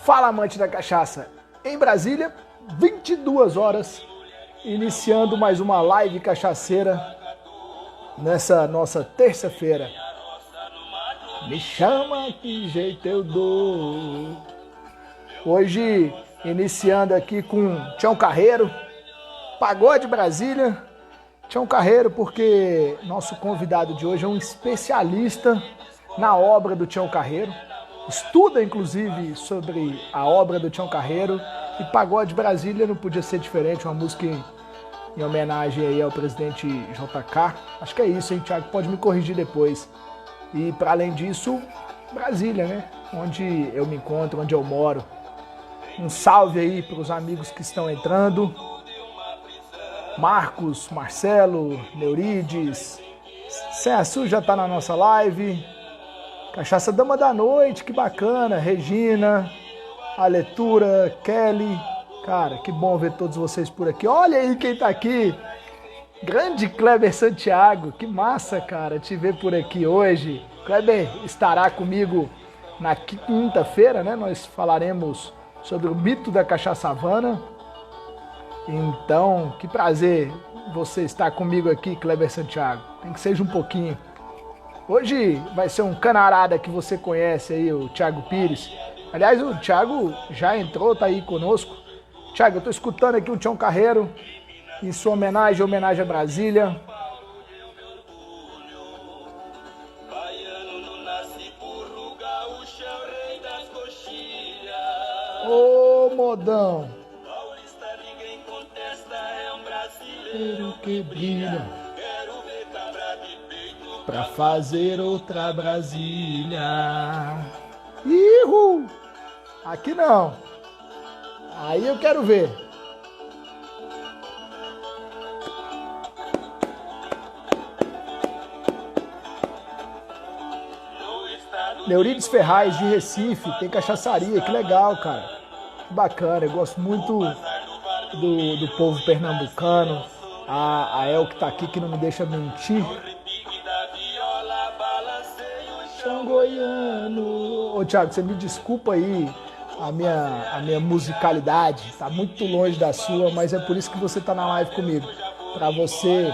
Fala, amante da cachaça! Em Brasília, 22 horas, iniciando mais uma live cachaceira nessa nossa terça-feira. Me chama, que jeito eu dou. Hoje, iniciando aqui com Tião Carreiro, Pagode Brasília. Tião Carreiro, porque nosso convidado de hoje é um especialista na obra do Tião Carreiro. Estuda, inclusive, sobre a obra do Tião Carreiro. E Pagode Brasília não podia ser diferente, uma música em homenagem aí ao presidente JK. Acho que é isso, hein, Thiago? Pode me corrigir depois. E, para além disso, Brasília, né? Onde eu me encontro, onde eu moro. Um salve aí para os amigos que estão entrando. Marcos, Marcelo, Neurides. César já está na nossa live. Cachaça Dama da Noite, que bacana. Regina, Aletura, Kelly. Cara, que bom ver todos vocês por aqui. Olha aí quem tá aqui. Grande Kleber Santiago. Que massa, cara, te ver por aqui hoje. Kleber estará comigo na quinta-feira, né? Nós falaremos sobre o mito da cachaça Havana. Então, que prazer você estar comigo aqui, Kleber Santiago. Tem que seja um pouquinho. Hoje vai ser um canarada que você conhece aí, o Thiago Pires. Aliás, o Thiago já entrou, tá aí conosco. Thiago, eu tô escutando aqui o Tião Carreiro em sua homenagem a Brasília. Ô, modão. Que brilha pra fazer outra Brasília. Ihu! Aqui não. Aí eu quero ver. Neurides Ferraz, de Recife, tem cachaçaria, que legal, cara. Que bacana, eu gosto muito do povo pernambucano. A El que tá aqui, que não me deixa mentir. São goiano. Ô, Thiago, você me desculpa aí a minha musicalidade. Tá muito longe da sua, mas é por isso que você tá na live comigo. Pra você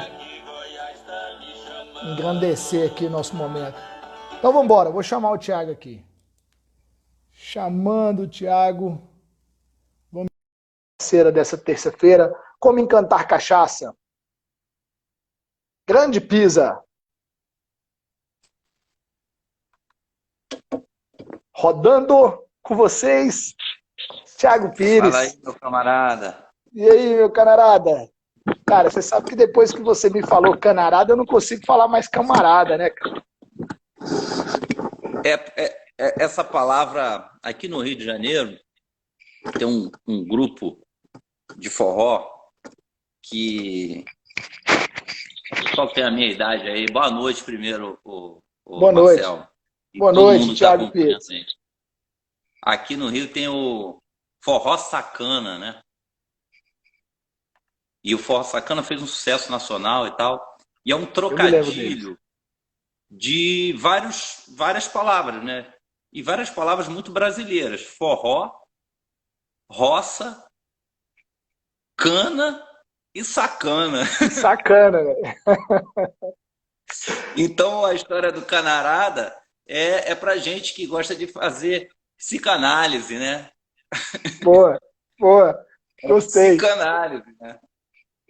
engrandecer aqui o nosso momento. Então vamos embora, vou chamar o Thiago aqui. Chamando o Thiago. Vamos ser dessa terça-feira. Como encantar cachaça. Grande Pisa. Rodando com vocês, Thiago Pires. Fala aí, meu camarada. E aí, meu camarada? Cara, você sabe que depois que você me falou canarada, eu não consigo falar mais camarada, né, cara? Essa palavra, aqui no Rio de Janeiro, tem um grupo de forró que... Só tem a minha idade aí. Boa noite primeiro, o Boa noite. Marcelo. Boa noite, Thiago Pires. Aqui no Rio tem o Forró Sacana, né? E o Forró Sacana fez um sucesso nacional e tal. E é um trocadilho de várias palavras, né? E várias palavras muito brasileiras. Forró, roça, cana e sacana. Sacana, velho. Então a história do canarada é pra gente que gosta de fazer psicanálise, né? Boa. Gostei. Psicanálise, né?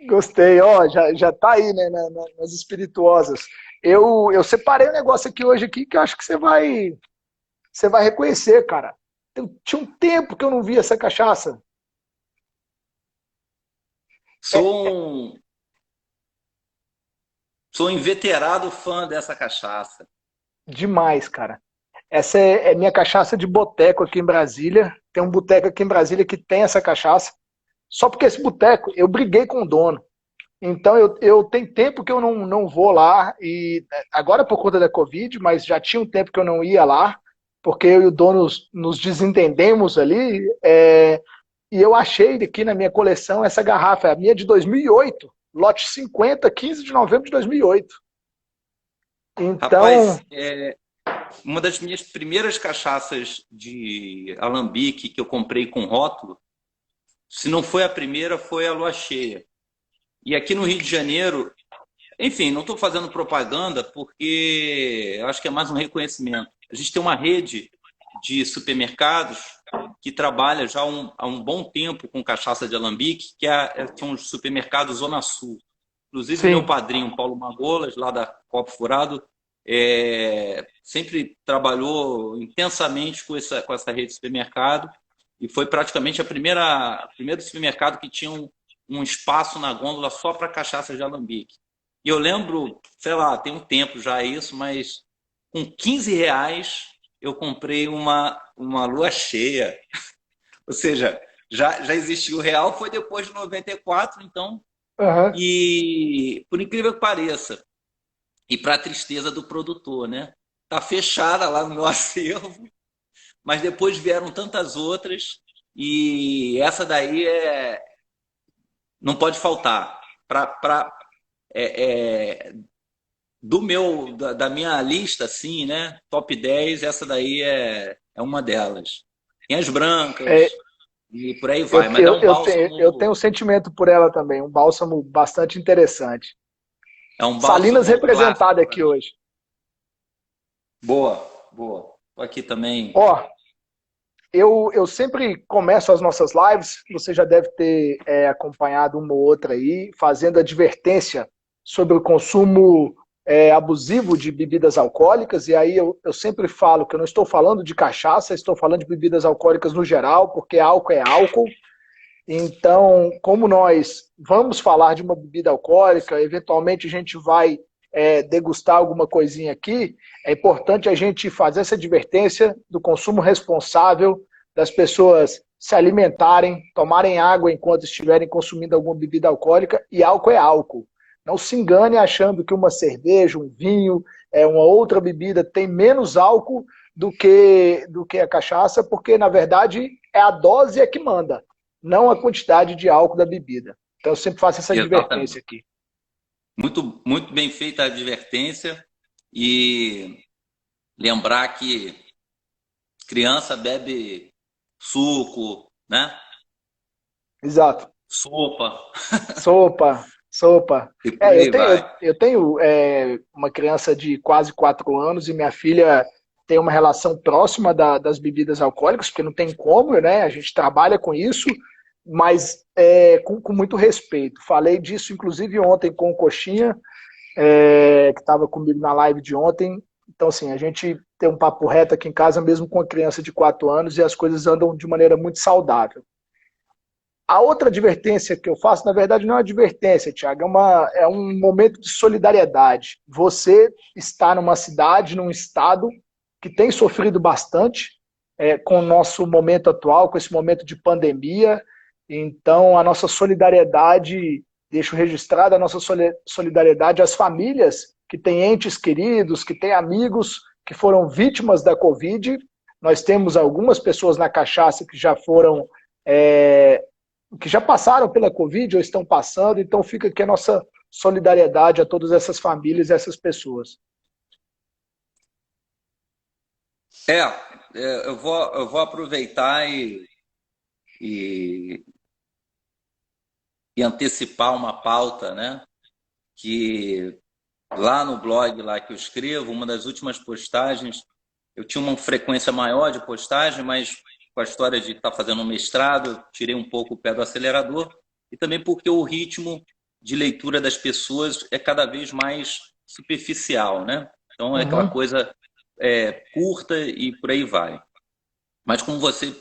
Gostei. Ó, já tá aí, né, nas espirituosas. Eu separei um negócio hoje aqui que eu acho que você vai reconhecer, cara. Tinha um tempo que eu não via essa cachaça. Sou um inveterado fã dessa cachaça. Demais, cara. Essa é minha cachaça de boteco aqui em Brasília. Tem um boteco aqui em Brasília que tem essa cachaça. Só porque esse boteco, eu briguei com o dono. Então eu tenho tempo que eu não vou lá. E agora por conta da Covid, mas já tinha um tempo que eu não ia lá. Porque eu e o dono nos desentendemos ali. E eu achei aqui na minha coleção essa garrafa. A minha é de 2008. Lote 50, 15 de novembro de 2008. Então... Rapaz, uma das minhas primeiras cachaças de alambique que eu comprei com rótulo, se não foi a primeira, foi a Lua Cheia. E aqui no Rio de Janeiro, enfim, não estou fazendo propaganda porque eu acho que é mais um reconhecimento. A gente tem uma rede de supermercados que trabalha já há um bom tempo com cachaça de alambique, que é um supermercado Zona Sul. Inclusive, meu Sim. padrinho, Paulo Magolas, lá da Copo Furado, sempre trabalhou intensamente com essa rede de supermercado e foi praticamente o primeiro supermercado que tinha um espaço na gôndola só para cachaça de alambique. E eu lembro, sei lá, tem um tempo já isso, mas com R$ 15 eu comprei uma lua cheia. Ou seja, já existia o real, foi depois de 94, então. Aham. E por incrível que pareça, e para a tristeza do produtor, né? Tá fechada lá no meu acervo, mas depois vieram tantas outras e essa daí não pode faltar. É, é, da minha lista, assim, né? Top 10, essa daí é uma delas. Tem as É, brancas e por aí eu, vai, mas é eu, um eu tenho um bálsamo, sentimento por ela também, um bálsamo bastante interessante. é um Salinas bálsamo representada clássico para aqui mim. hoje. Boa, boa. Tô aqui também. Ó, eu sempre começo as nossas lives, você já deve ter acompanhado uma ou outra aí, fazendo advertência sobre o consumo abusivo de bebidas alcoólicas, e aí eu sempre falo que eu não estou falando de cachaça, estou falando de bebidas alcoólicas no geral, porque álcool é álcool. Então, como nós vamos falar de uma bebida alcoólica, eventualmente a gente vai degustar alguma coisinha aqui, é importante a gente fazer essa advertência do consumo responsável, das pessoas se alimentarem, tomarem água enquanto estiverem consumindo alguma bebida alcoólica, e álcool é álcool. Não se engane achando que uma cerveja, um vinho, uma outra bebida tem menos álcool do que a cachaça, porque, na verdade, é a dose que manda, não a quantidade de álcool da bebida. Então eu sempre faço essa advertência Exatamente. aqui. Muito, muito bem feita a advertência e lembrar que criança bebe suco, né? Exato. Sopa Sopa, sopa. e por Eu aí tenho, vai. eu tenho uma criança de quase 4 anos e minha filha tem uma relação próxima das bebidas alcoólicas, porque não tem como, né? A gente trabalha com isso, mas com muito respeito. Falei disso, inclusive, ontem com o Coxinha, que estava comigo na live de ontem. Então, assim, a gente tem um papo reto aqui em casa, mesmo com a criança de 4 anos, e as coisas andam de maneira muito saudável. A outra advertência que eu faço, na verdade, não é uma advertência, Thiago, é um momento de solidariedade. Você está numa cidade, num estado que tem sofrido bastante com o nosso momento atual, com esse momento de pandemia. Então, a nossa solidariedade, deixo registrada a nossa solidariedade às famílias que têm entes queridos, que têm amigos que foram vítimas da Covid. Nós temos algumas pessoas na cachaça que já foram que já passaram pela Covid ou estão passando, então fica aqui a nossa solidariedade a todas essas famílias e essas pessoas. Eu vou aproveitar e, e antecipar uma pauta, né? Que lá no blog lá que eu escrevo, uma das últimas postagens, eu tinha uma frequência maior de postagem, mas com a história de estar fazendo um mestrado, eu tirei um pouco o pé do acelerador, e também porque o ritmo de leitura das pessoas é cada vez mais superficial, né? Então é aquela Uhum. coisa curta e por aí vai. Mas como você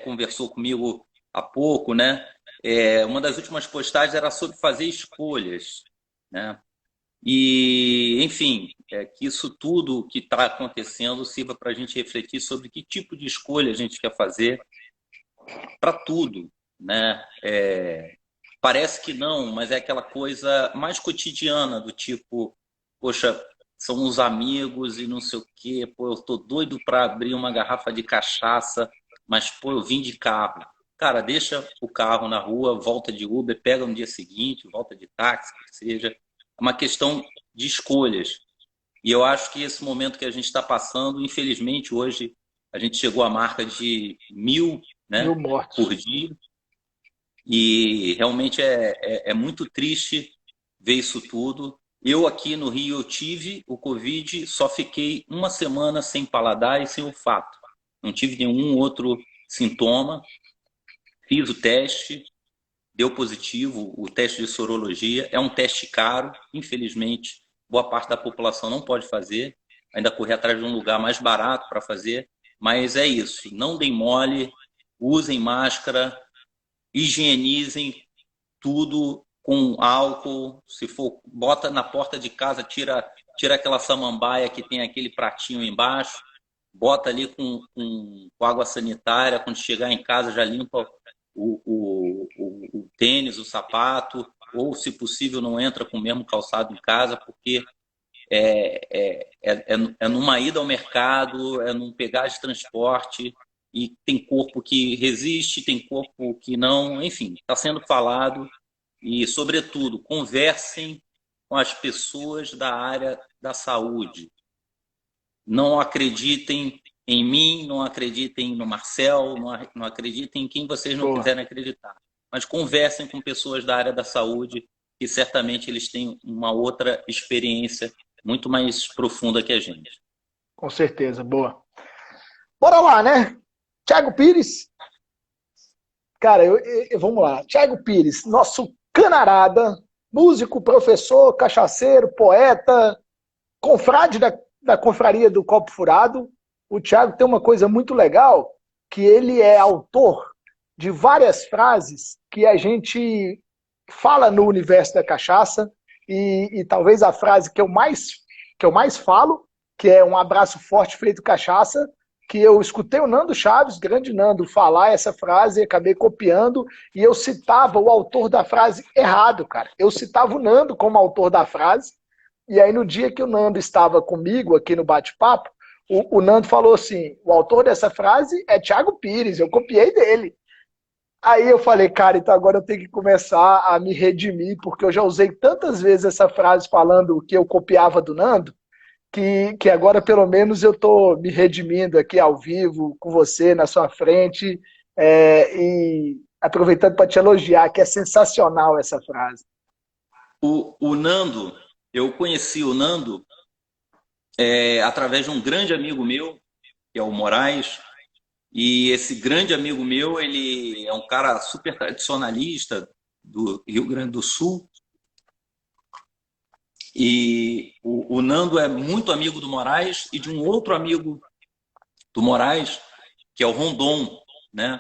conversou comigo há pouco, né? Uma das últimas postagens era sobre fazer escolhas, né? E, enfim, que isso tudo que está acontecendo sirva para a gente refletir sobre que tipo de escolha a gente quer fazer para tudo, né? Parece que não, mas é aquela coisa mais cotidiana do tipo, poxa, são os amigos e não sei o quê, pô, eu tô doido para abrir uma garrafa de cachaça, mas pô, eu vim de carro. Cara, deixa o carro na rua, volta de Uber, pega no dia seguinte, volta de táxi, que seja. É uma questão de escolhas. E eu acho que esse momento que a gente está passando, infelizmente, hoje a gente chegou à marca de 1.000, Mil né, por mortos. dia. E realmente é muito triste ver isso tudo. Eu aqui no Rio eu tive o Covid, só fiquei uma semana sem paladar e sem olfato. Não tive nenhum outro sintoma. Fiz o teste, deu positivo, o teste de sorologia. É um teste caro, infelizmente, boa parte da população não pode fazer. Ainda correr atrás de um lugar mais barato para fazer. Mas é isso, não deem mole, usem máscara, higienizem tudo com álcool. Se for, bota na porta de casa, tira aquela samambaia que tem aquele pratinho embaixo, bota ali com água sanitária. Quando chegar em casa, já limpa o tênis, o sapato, ou, se possível, não entra com o mesmo calçado em casa, porque é numa ida ao mercado, é num pegar de transporte, e tem corpo que resiste, tem corpo que não, enfim, está sendo falado. E, sobretudo, conversem com as pessoas da área da saúde. Não acreditem em mim, não acreditem no Marcel, não acreditem em quem vocês não Boa. quiserem acreditar. Mas conversem com pessoas da área da saúde, que certamente eles têm uma outra experiência muito mais profunda que a gente. Com certeza, boa. Bora lá, né? Thiago Pires. Cara, vamos lá. Thiago Pires, nosso camarada, músico, professor, cachaceiro, poeta, confrade da confraria do Copo Furado. O Thiago tem uma coisa muito legal, que ele é autor de várias frases que a gente fala no universo da cachaça, e talvez a frase que eu mais falo, que é um abraço forte feito cachaça, que eu escutei o Nando Chaves, grande Nando, falar essa frase e acabei copiando, e eu citava o autor da frase errado, cara. Eu citava o Nando como autor da frase, e aí no dia que o Nando estava comigo aqui no bate-papo, o Nando falou assim, o autor dessa frase é Thiago Pires, eu copiei dele. Aí eu falei, cara, então agora eu tenho que começar a me redimir, porque eu já usei tantas vezes essa frase falando que eu copiava do Nando, que agora pelo menos eu estou me redimindo aqui ao vivo, com você, na sua frente, e aproveitando para te elogiar, que é sensacional essa frase. O Nando, eu conheci o Nando através de um grande amigo meu, que é o Moraes. E esse grande amigo meu, ele é um cara super tradicionalista do Rio Grande do Sul. E o Nando é muito amigo do Moraes e de um outro amigo do Moraes, que é o Rondon, né?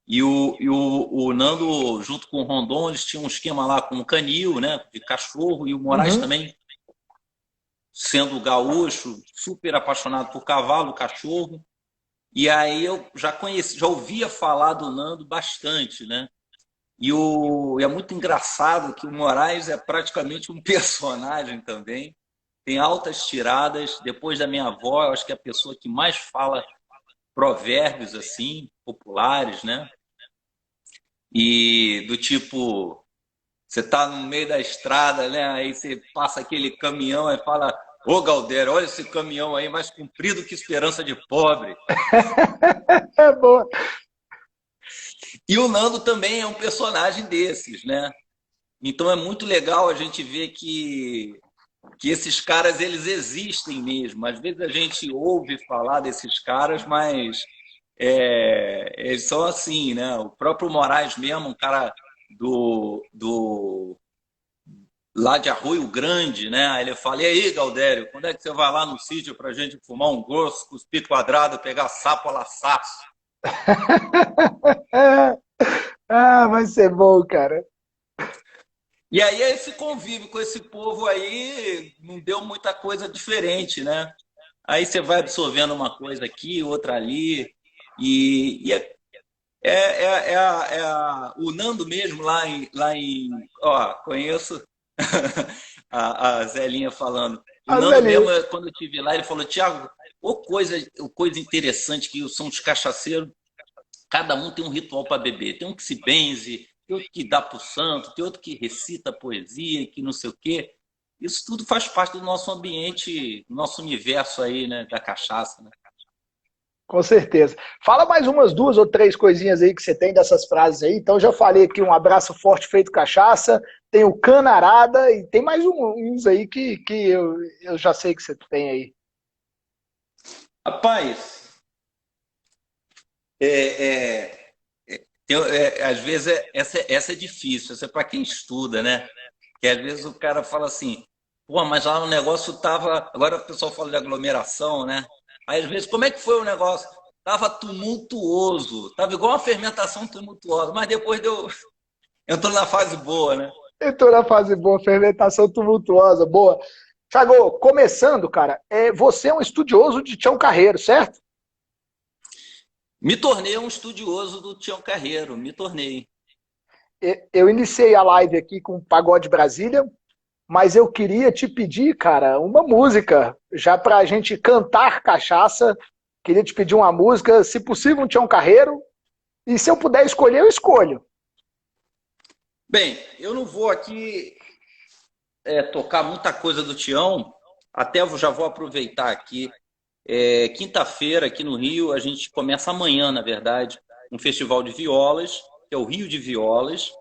E o Nando, junto com o Rondon, eles tinham um esquema lá com o canil, né? De cachorro, e o Moraes Uhum. também, sendo gaúcho, super apaixonado por cavalo, cachorro. E aí eu já conheci, já ouvia falar do Nando bastante, né? E é muito engraçado que o Moraes é praticamente um personagem também. Tem altas tiradas. Depois da minha avó, eu acho que é a pessoa que mais fala provérbios assim, populares, né? E do tipo, você tá no meio da estrada, né? Aí você passa aquele caminhão e fala: Ô Galdério, olha esse caminhão aí mais comprido que esperança de pobre. É boa. E o Nando também é um personagem desses, né? Então é muito legal a gente ver que esses caras, eles existem mesmo. Às vezes a gente ouve falar desses caras, mas eles são assim, né? O próprio Moraes mesmo, um cara do lá de Arroio Grande, né? Aí ele fala: e aí, Galdério, quando é que você vai lá no sítio pra gente fumar um grosso, cuspir quadrado, pegar sapo a laçaço? Ah, vai ser bom, cara. E aí esse convívio com esse povo aí não deu muita coisa diferente, né? Aí você vai absorvendo uma coisa aqui, outra ali, e o Nando mesmo ó, conheço a Zelinha falando. O A Nando mesmo, Zelinha. quando eu estive lá, ele falou: Tiago, ô coisa interessante que são os cachaceiros, cada um tem um ritual para beber. Tem um que se benze, tem outro que dá para o santo, tem outro que recita poesia, que não sei o quê. isso tudo faz parte do nosso ambiente, do nosso universo aí, né, da cachaça, né? Com certeza. Fala mais umas duas ou três coisinhas aí que você tem dessas frases aí. Então, já falei aqui um abraço forte feito cachaça, tem o canarada e tem mais uns aí que eu já sei que você tem aí. Rapaz, é, é, às vezes essa é difícil, essa é para quem estuda, né? Que às vezes o cara fala assim, pô, mas lá no negócio tava. Agora o pessoal fala de aglomeração, né? Aí às vezes, como é que foi o negócio? Tava tumultuoso, tava igual uma fermentação tumultuosa, mas depois deu. Entrou na fase boa, né? Entrou na fase boa, fermentação tumultuosa, boa. Thiago, começando, cara, você é um estudioso de Tião Carreiro, certo? Me tornei um estudioso do Tião Carreiro, me tornei. Eu iniciei a live aqui com Pagode Brasília, mas eu queria te pedir, cara, uma música, já pra gente cantar cachaça. Queria te pedir uma música, se possível, um Tião Carreiro. E se eu puder escolher, eu escolho. Bem, eu não vou aqui tocar muita coisa do Tião, até eu já vou aproveitar aqui. Quinta-feira, aqui no Rio, a gente começa amanhã, na verdade, um festival de violas, que é o Rio de Violas.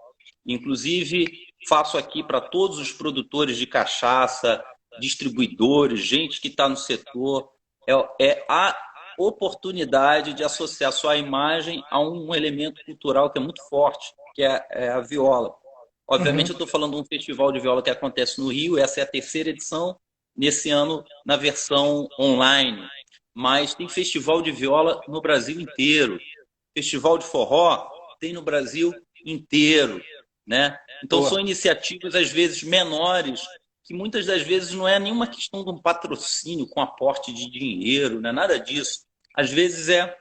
Inclusive, faço aqui para todos os produtores de cachaça, distribuidores, gente que está no setor, é a oportunidade de associar sua imagem a um elemento cultural que é muito forte, que é a viola. Obviamente, eu Uhum. estou falando de um festival de viola que acontece no Rio, essa é a terceira edição, nesse ano na versão online. Mas tem festival de viola no Brasil inteiro. Festival de forró tem no Brasil inteiro, né? Então Boa. são iniciativas às vezes menores, que muitas das vezes não é nenhuma questão de um patrocínio com aporte de dinheiro, não é nada disso. Às vezes é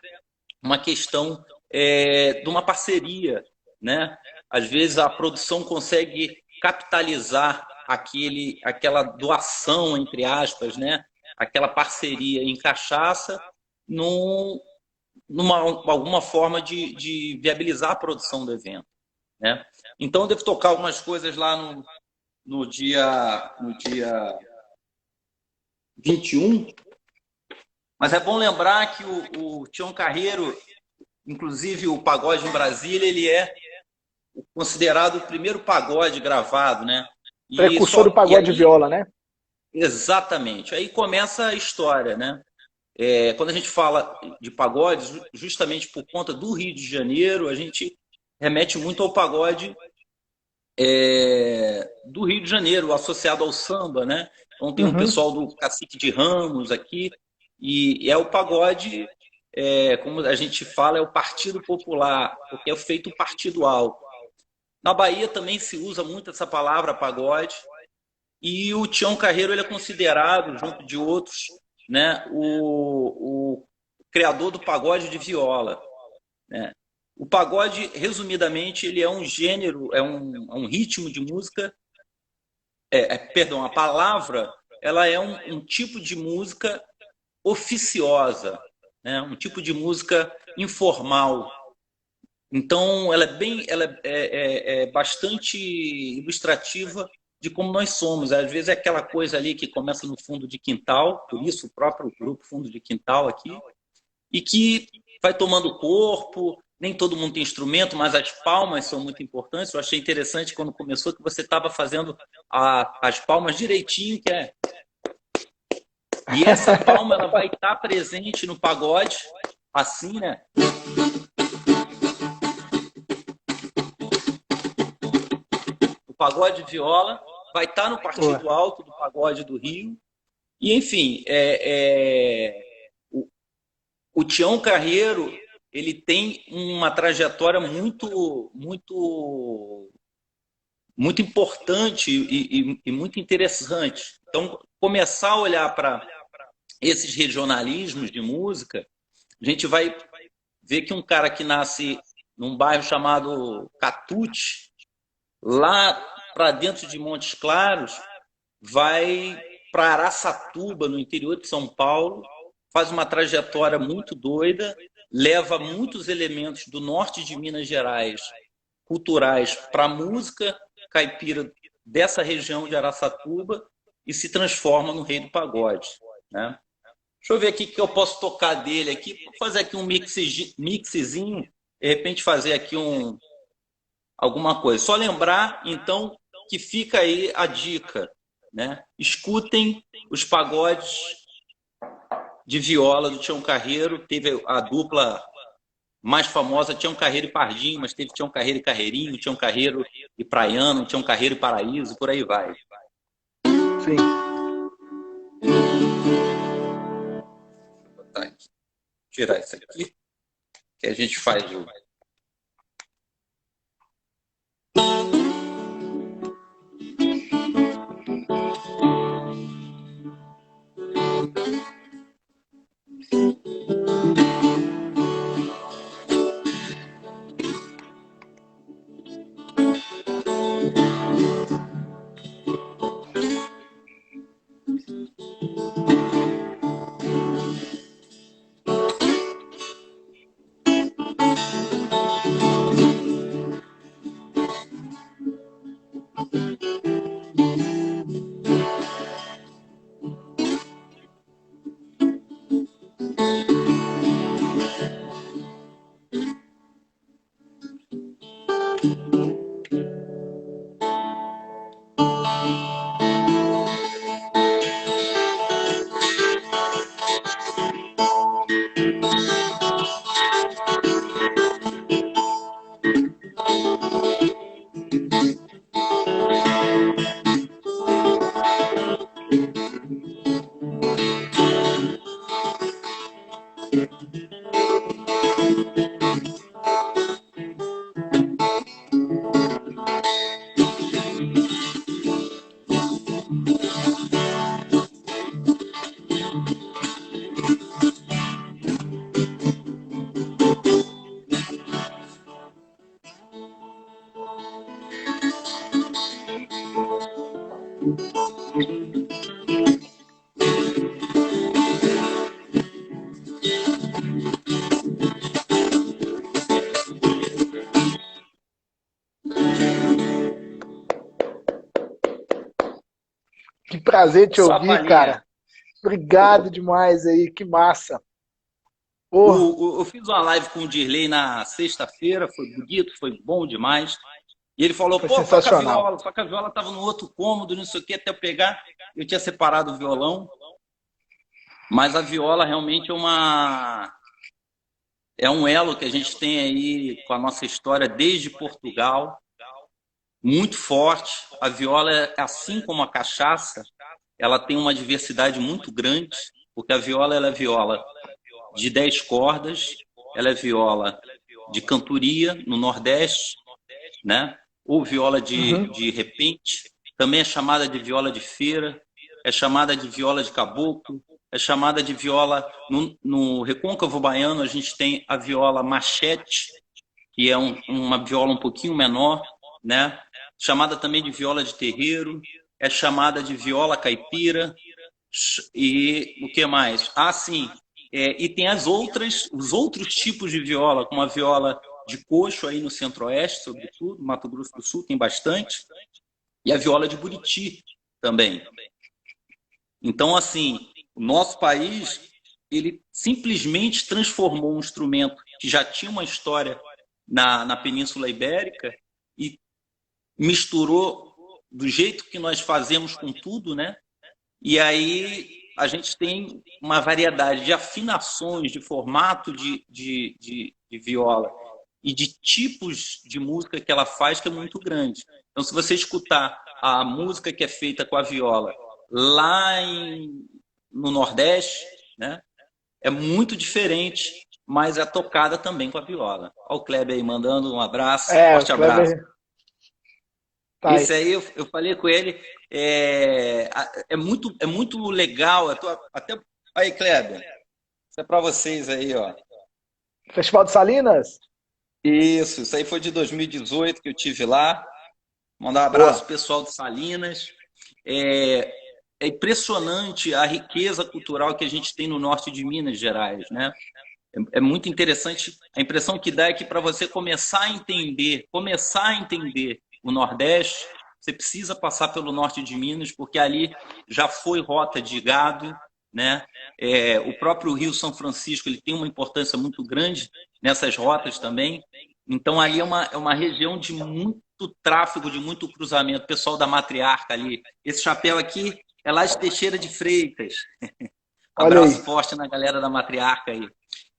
uma questão de uma parceria, né? Às vezes a produção consegue capitalizar aquela doação, entre aspas, né? Aquela parceria em cachaça num, alguma forma de viabilizar a produção do evento, né? Então eu devo tocar algumas coisas lá no dia 21, mas é bom lembrar que o Tião Carreiro, inclusive o pagode em Brasília, ele é considerado o primeiro pagode gravado, né? Precursor do E pagode de aí, viola, né? exatamente, aí começa a história, né? Quando a gente fala de pagode, justamente por conta do Rio de Janeiro, a gente remete muito ao pagode do Rio de Janeiro, associado ao samba, né? Então tem um Uhum. pessoal do Cacique de Ramos aqui, e é o pagode, como a gente fala, é o Partido Popular, porque é feito o partido alto. Na Bahia também se usa muito essa palavra pagode, e o Tião Carreiro ele é considerado, junto de outros, né, o criador do pagode de viola, né? O pagode, resumidamente, ele é um gênero, é um ritmo de música, perdão, a palavra, ela é um tipo de música oficiosa, né? Um tipo de música informal. Então, ela é bastante ilustrativa de como nós somos. Às vezes é aquela coisa ali que começa no fundo de quintal, por isso o próprio grupo Fundo de Quintal aqui, e que vai tomando corpo. Nem todo mundo tem instrumento, mas as palmas são muito importantes. Eu achei interessante quando começou que você estava fazendo as palmas direitinho, e essa palma ela vai estar presente no pagode, assim, né? O pagode viola vai estar no Boa. partido alto do pagode do Rio. E, enfim, o Tião Carreiro ele tem uma trajetória muito importante e muito interessante. Então, começar a olhar para esses regionalismos de música, a gente vai ver que um cara que nasce num bairro chamado Catute, lá para dentro de Montes Claros, vai para Araçatuba, no interior de São Paulo, faz uma trajetória muito doida, leva muitos elementos do norte de Minas Gerais, culturais, para a música caipira dessa região de Araçatuba, e se transforma no rei do pagode, né? Deixa eu ver aqui o que eu posso tocar dele aqui. Vou fazer aqui um mixzinho, de repente fazer aqui alguma coisa. Só lembrar, então, que fica aí a dica, né? Escutem os pagodes de viola do Tião Carreiro. Teve a dupla mais famosa, Tião Carreiro e Pardinho, mas teve Tião Carreiro e Carreirinho, Tião Carreiro e Praiano, Tião Carreiro e Paraíso, por aí vai. Sim. Tá aqui. Tirar isso aqui, que a gente faz o... Que prazer te Só a ouvir, palhinha. cara. Obrigado demais aí, que massa. Porra, Eu fiz uma live com o Dirley na sexta-feira, foi bonito, foi bom demais. E ele falou, foi pô, sensacional. só que a viola estava no outro cômodo, não sei o que, até eu pegar. Eu tinha separado o violão, mas a viola realmente é um elo que a gente tem aí com a nossa história desde Portugal, muito forte. A viola, assim como a cachaça, ela tem uma diversidade muito grande, porque a viola ela é viola de 10 cordas, ela é viola de cantoria no Nordeste, né? Ou viola Uhum. de repente, também é chamada de viola de feira, é chamada de viola de caboclo, é chamada de viola... No recôncavo baiano a gente tem a viola machete, que é uma viola um pouquinho menor, né? Chamada também de viola de terreiro, é chamada de viola caipira, e o que mais? Ah, sim, e tem os outros tipos de viola, como a viola de coxo aí no Centro-Oeste, sobretudo, Mato Grosso do Sul tem bastante, e a viola de buriti também. Então, assim, o nosso país, ele simplesmente transformou um instrumento que já tinha uma história na Península Ibérica e misturou do jeito que nós fazemos com tudo, né? E aí a gente tem uma variedade de afinações, de formato de viola e de tipos de música que ela faz que é muito grande. Então, se você escutar a música que é feita com a viola lá no Nordeste, né, é muito diferente, mas é tocada também com a viola. Olha o Kleber aí mandando um abraço, O forte abraço. Kleber tá aí. Esse aí eu falei com ele, é muito legal. Até aí, Kleber, isso é para vocês aí, ó. Festival de Salinas? Isso aí foi de 2018 que eu tive lá. Mandar um abraço Boa. pro pessoal de Salinas. É impressionante a riqueza cultural que a gente tem no norte de Minas Gerais, né? É muito interessante. A impressão que dá é que para você começar a entender o Nordeste, você precisa passar pelo norte de Minas, porque ali já foi rota de gado, né? O próprio Rio São Francisco ele tem uma importância muito grande nessas rotas também. Então, ali é uma região de muito tráfego, de muito cruzamento. O pessoal da Matriarca ali. Esse chapéu aqui é lá de Teixeira de Freitas. Olha Abraço aí. forte na galera da Matriarca aí.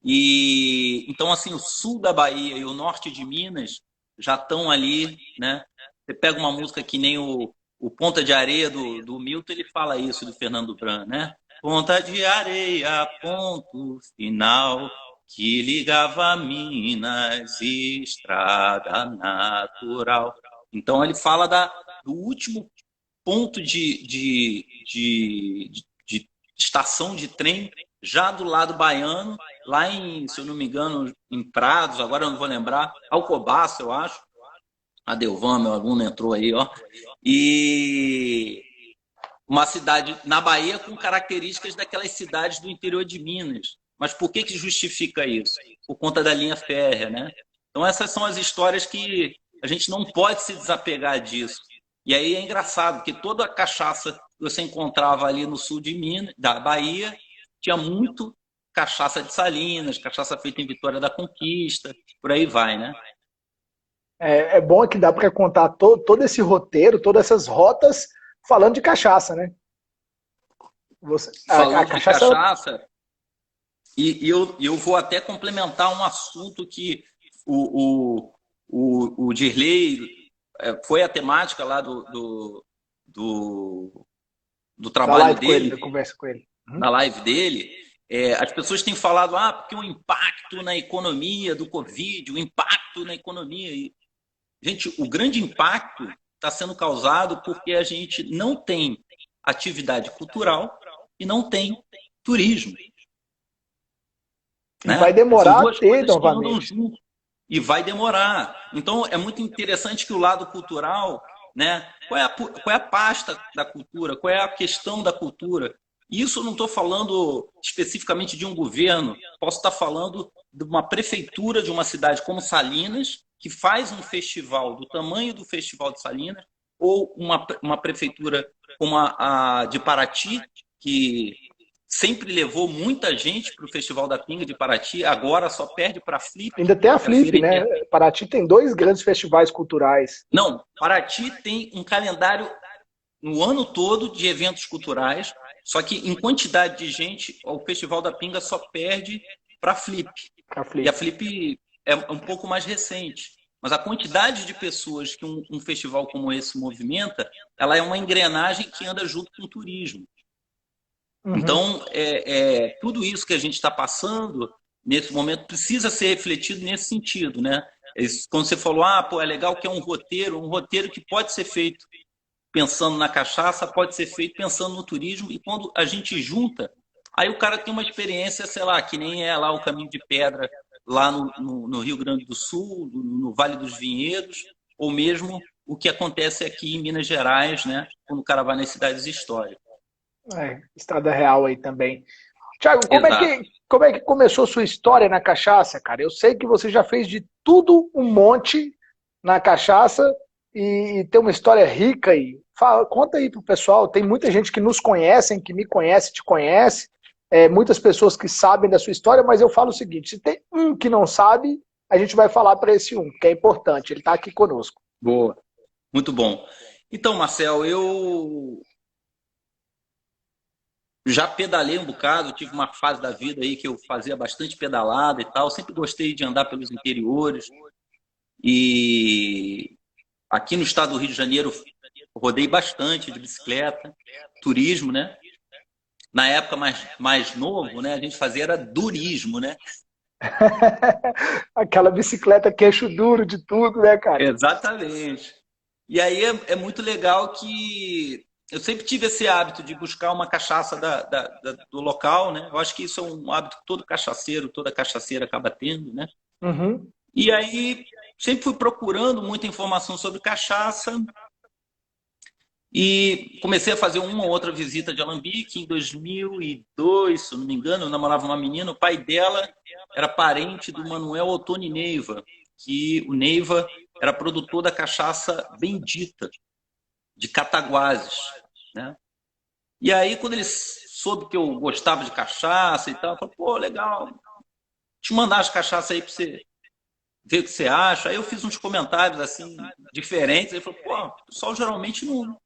E então, assim, o sul da Bahia e o norte de Minas já estão ali, né? Você pega uma música que nem o Ponta de Areia do Milton, ele fala isso, do Fernando Bran, né? Ponta de areia, ponto final, que ligava Minas e estrada natural. Então ele fala do último ponto de estação de trem já do lado baiano, lá em, se eu não me engano, em Prados, agora eu não vou lembrar, Alcobaça, eu acho. A Delvan, meu aluno, entrou aí, ó. E uma cidade na Bahia com características daquelas cidades do interior de Minas. Mas por que que justifica isso? Por conta da linha férrea, né? Então essas são as histórias que a gente não pode se desapegar disso. E aí é engraçado, porque toda a cachaça que você encontrava ali no sul de Minas, da Bahia, tinha muito cachaça de Salinas, cachaça feita em Vitória da Conquista, por aí vai, né? É bom que dá para contar todo esse roteiro, todas essas rotas falando de cachaça, né? A Falando de cachaça, cachaça, eu vou até complementar um assunto que o Dirley foi a temática lá do da trabalho live com ele, dele, da conversa com ele. na live dele. As pessoas têm falado, porque o impacto na economia do Covid, o impacto na economia. Gente, o grande impacto está sendo causado porque a gente não tem atividade cultural e não tem turismo, E vai né? São demorar a duas ter coisas que andam novamente. juntas e vai demorar. Então, é muito interessante que o lado cultural, né? Qual é a pasta da cultura? Qual é a questão da cultura? Isso eu não estou falando especificamente de um governo, posso estar falando de uma prefeitura de uma cidade como Salinas, que faz um festival do tamanho do Festival de Salinas, ou uma prefeitura como a de Paraty, que sempre levou muita gente para o Festival da Pinga de Paraty, agora só perde para a Flip, Ainda tem a que é a Flip, feira né? inter... Paraty tem dois grandes festivais culturais. Não, Paraty tem um calendário no ano todo de eventos culturais, só que em quantidade de gente, o Festival da Pinga só perde para a Flip. A E a Flip. Flip é um pouco mais recente. Mas a quantidade de pessoas que um festival como esse movimenta, ela é uma engrenagem que anda junto com o turismo. Uhum. Então, tudo isso que a gente está passando nesse momento precisa ser refletido nesse sentido, né? Quando você falou, pô, é legal que é um roteiro que pode ser feito pensando na cachaça, pode ser feito pensando no turismo, e quando a gente junta, aí o cara tem uma experiência, sei lá, que nem é lá o Caminho de Pedra, lá no Rio Grande do Sul, no Vale dos Vinhedos, ou mesmo o que acontece aqui em Minas Gerais, né? Quando o cara vai nas cidades históricas. Estrada Real aí também. Tiago, Exato. como é que começou sua história na cachaça, cara? Eu sei que você já fez de tudo um monte na cachaça e tem uma história rica aí. Conta aí pro pessoal. Tem muita gente que nos conhece, que me conhece, te conhece. Muitas pessoas que sabem da sua história, mas eu falo o seguinte: se tem um que não sabe, a gente vai falar para esse um, que é importante. Ele está aqui conosco. Boa. Muito bom. Então, Marcel, eu já pedalei um bocado, tive uma fase da vida aí que eu fazia bastante pedalada e tal, sempre gostei de andar pelos interiores. E aqui no estado do Rio de Janeiro, rodei bastante de bicicleta, turismo, né? Na época mais novo, né? A gente fazia era durismo, né? Aquela bicicleta queixo duro de tudo, né, cara? Exatamente. E aí é muito legal que eu sempre tive esse hábito de buscar uma cachaça do local, né? Eu acho que isso é um hábito que todo cachaceiro, toda cachaceira acaba tendo, né? Uhum. E aí sempre fui procurando muita informação sobre cachaça e comecei a fazer uma ou outra visita de Alambique em 2002, se eu não me engano, eu namorava uma menina, o pai dela era parente do Manuel Ottoni Neiva, que o Neiva era produtor da cachaça Bendita. de Cataguases, né? E aí, quando ele soube que eu gostava de cachaça e tal, falou, pô, legal, te mandar as cachaças aí para você ver o que você acha. Aí eu fiz uns comentários assim, diferentes. Ele falou, pô, o pessoal geralmente não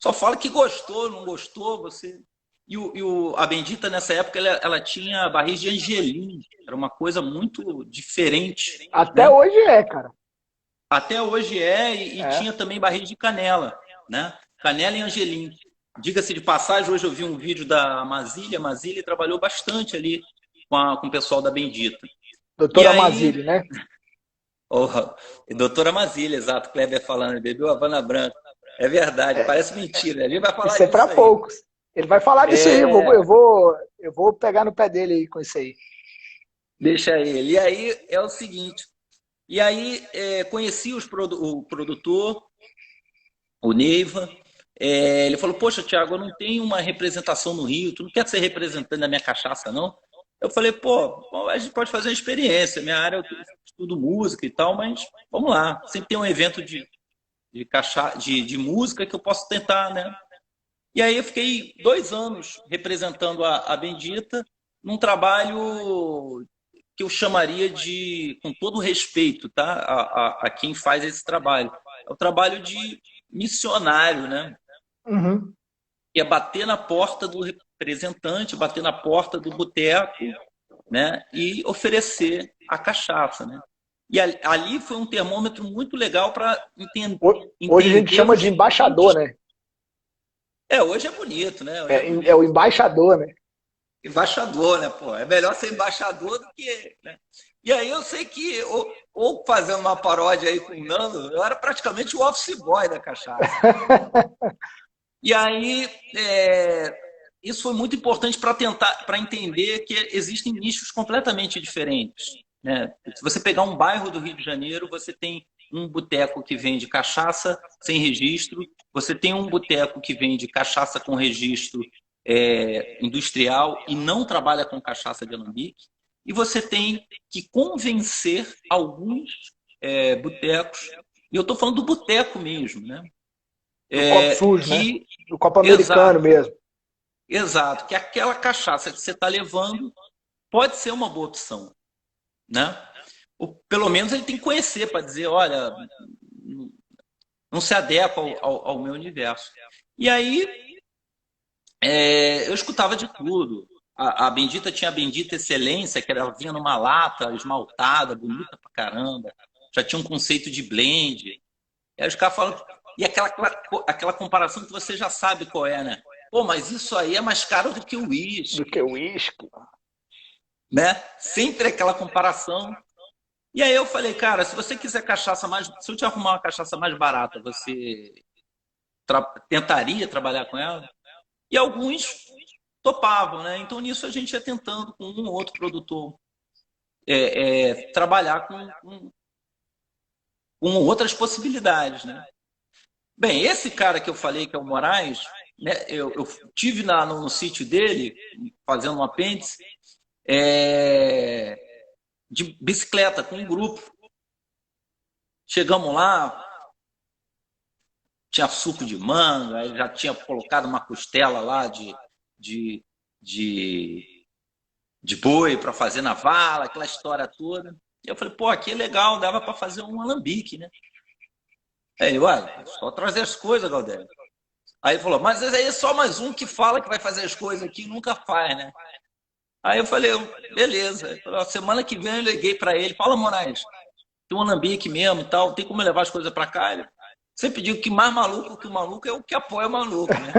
só fala que gostou, não gostou, você. A Bendita, nessa época, ela tinha barris de angelim. Era uma coisa muito diferente, Até né? hoje é, cara. Até hoje e É. tinha também barris de canela, né? Canela e angelim. Diga-se de passagem, hoje eu vi um vídeo da Mazília. A Mazília trabalhou bastante ali com o pessoal da Bendita. E Doutora aí, Mazili, né? oh, doutora Mazília, exato, Kleber falando, bebeu Havana Branca. É verdade, parece mentira. Ele vai falar Isso é para disso aí. poucos. Ele vai falar disso aí, É, eu vou pegar no pé dele aí com isso aí. deixa ele. E aí é o seguinte. E aí conheci o produtor, o Neiva. Ele falou, poxa, Thiago, eu não tenho uma representação no Rio, tu não quer ser representante da minha cachaça, não? Eu falei, pô, a gente pode fazer uma experiência. Minha área eu estudo música e tal, mas vamos lá. Sempre tem um evento de música que eu posso tentar, né? E aí eu fiquei 2 anos representando a Bendita num trabalho que eu chamaria de, com todo respeito, tá? A quem faz esse trabalho. É o trabalho de missionário, né? Uhum. Que é bater na porta do representante, bater na porta do boteco, né? E oferecer a cachaça, né? E ali foi um termômetro muito legal para Hoje a gente entender chama os de embaixador, diferentes. né? Hoje é bonito, né? Hoje é É o bonito. embaixador, né? Embaixador, né, pô? É melhor ser embaixador do que. Né? E aí eu sei que, ou fazendo uma paródia aí com o Nando, eu era praticamente o office boy da cachaça. E aí, isso foi muito importante para tentar, para entender que existem nichos completamente diferentes. Né? Se você pegar um bairro do Rio de Janeiro, você tem um boteco que vende cachaça sem registro, você tem um boteco que vende cachaça com registro industrial e não trabalha com cachaça de alambique, e você tem que convencer alguns botecos, e eu estou falando do boteco mesmo, né? Do copo sujo, né? Que Do copo americano exato, mesmo. exato, que aquela cachaça que você está levando pode ser uma boa opção, né? Ou, pelo menos ele tem que conhecer para dizer, olha, não se adequa ao meu universo. E aí eu escutava de tudo. A Bendita tinha a Bendita Excelência, que ela vinha numa lata esmaltada, bonita pra caramba. Já tinha um conceito de blend. E aí os caras falam. E aquela comparação que você já sabe qual é, né? Pô, mas isso aí é mais caro do que o Do uísque, que o uísque. né? Sempre aquela comparação. E aí eu falei, cara, se você quiser cachaça mais. Se eu te arrumar uma cachaça mais barata, você tentaria trabalhar com ela? E alguns topavam, né? Então nisso a gente ia tentando com um ou outro produtor trabalhar com outras possibilidades, né? Bem, esse cara que eu falei que é o Moraes, né? Eu tive no sítio dele fazendo um apêndice de bicicleta com um grupo. Chegamos lá, tinha suco de manga, aí já tinha colocado uma costela lá de, de de boi para fazer na vala, aquela história toda. E eu falei, pô, aqui é legal, dava para fazer um alambique, né? Aí, ué, só trazer as coisas, Galdério. Aí ele falou, mas aí é só mais um que fala que vai fazer as coisas aqui e nunca faz, né? Aí eu falei, beleza. Ele falou, semana que vem eu liguei para ele, fala, Moraes, tem um alambique mesmo e tal, tem como levar as coisas para cá? Ele sempre digo que mais maluco que o maluco é o que apoia o maluco, né?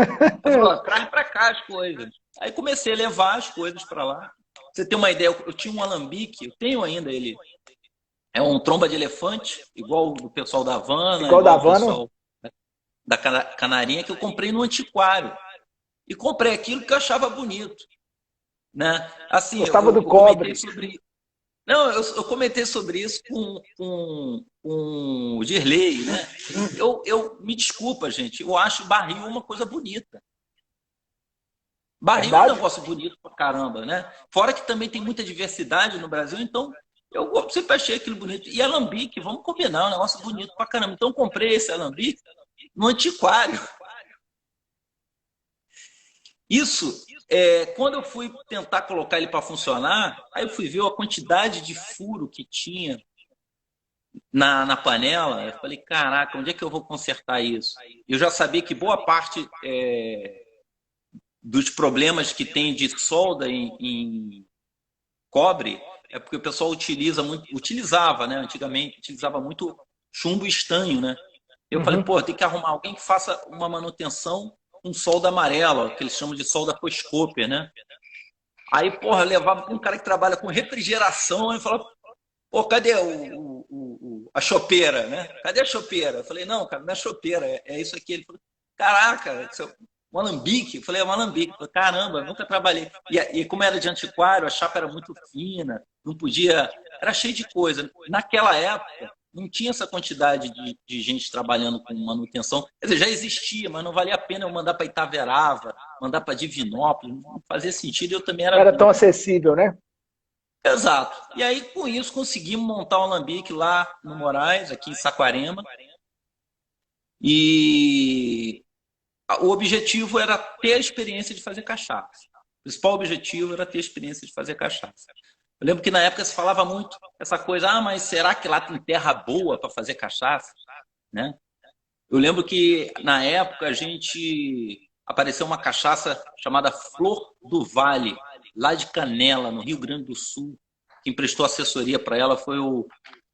Eu falei, traz para cá as coisas. Aí comecei a levar as coisas para lá. Você tem uma ideia, eu tinha um alambique, eu tenho ainda ele. É um tromba de elefante, igual o pessoal da Havana, Igual da igual o Havana. pessoal da Canarinha, que eu comprei no antiquário. E comprei aquilo que eu achava bonito. Né? Assim, Gostava do eu comentei cobre. sobre. Não, eu comentei sobre isso com o Dirley, né? Me desculpa, gente, eu acho barril uma coisa bonita. Barril é um Verdade? negócio bonito pra caramba, né? Fora que também tem muita diversidade no Brasil, então eu sempre achei aquilo bonito. E alambique, vamos combinar, é um negócio bonito pra caramba. Então comprei esse alambique no antiquário. Isso, quando eu fui tentar colocar ele para funcionar, aí eu fui ver a quantidade de furo que tinha na panela. Eu falei, caraca, onde é que eu vou consertar isso? Eu já sabia que boa parte dos problemas que tem de solda em cobre é porque o pessoal utilizava, né? Antigamente, utilizava muito chumbo e estanho, né? Eu falei, Uhum. pô, tem que arrumar alguém que faça uma manutenção com solda amarela, que eles chamam de solda post-copper, né? Aí, porra, eu levava para um cara que trabalha com refrigeração e falava, pô, cadê a chopeira, né? Cadê a chopeira? Eu falei, não, cara, não é chopeira, é isso aqui. Ele falou, caraca, isso é um alambique? Eu falei, é um alambique. Eu falei, caramba, eu nunca trabalhei. E como era de antiquário, a chapa era muito fina, não podia... Era cheio de coisa. Naquela época, não tinha essa quantidade de gente trabalhando com manutenção. Quer dizer, já existia, mas não valia a pena eu mandar para Itaverava, mandar para Divinópolis, não fazia sentido, eu também Não era era tão burro. acessível, né? Exato. E aí, com isso, conseguimos montar um alambique lá no Moraes, aqui em Saquarema. E o objetivo era ter a experiência de fazer cachaça. O principal objetivo era ter a experiência de fazer cachaça. Eu lembro que na época se falava muito essa coisa, mas será que lá tem terra boa para fazer cachaça? Né? Eu lembro que na época a gente apareceu uma cachaça chamada Flor do Vale, lá de Canela, no Rio Grande do Sul. Quem prestou assessoria para ela foi o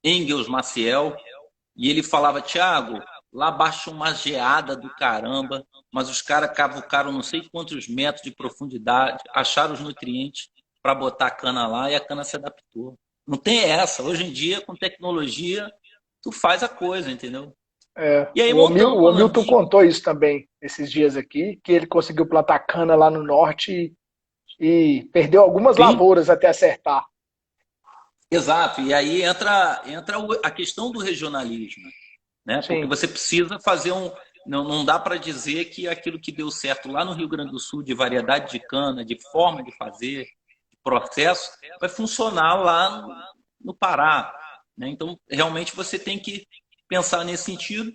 Engels Maciel. E ele falava, Thiago, lá baixa uma geada do caramba, mas os caras cavucaram não sei quantos metros de profundidade, acharam os nutrientes para botar a cana lá e a cana se adaptou. Não tem essa. Hoje em dia, com tecnologia, tu faz a coisa, entendeu? É, E aí O montamos o Hamilton alambique. contou isso também esses dias aqui, que ele conseguiu plantar cana lá no norte e perdeu algumas Sim, lavouras até acertar. exato. E aí entra a questão do regionalismo, né? Porque Sim, você precisa fazer um. Não dá para dizer que aquilo que deu certo lá no Rio Grande do Sul, de variedade de cana, de forma de fazer, de processo, vai funcionar lá no Pará. Né? Então, realmente, você tem que pensar nesse sentido.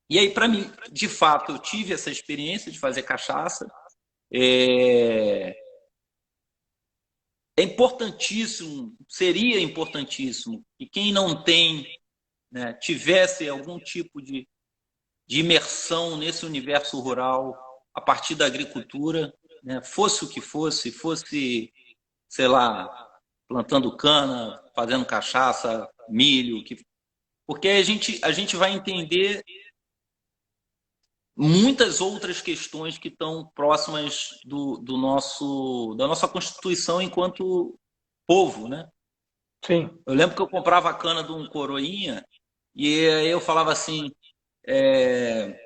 E aí, para mim, de fato, eu tive essa experiência de fazer cachaça. É, é importantíssimo, seria importantíssimo, que quem não tem, né, tivesse algum tipo de imersão nesse universo rural a partir da agricultura, né? Fosse o que fosse, sei lá, plantando cana, fazendo cachaça, milho, porque a gente vai entender muitas outras questões que estão próximas da nossa Constituição enquanto povo, né? sim. Eu lembro que eu comprava a cana de um coroinha e aí eu falava assim, é,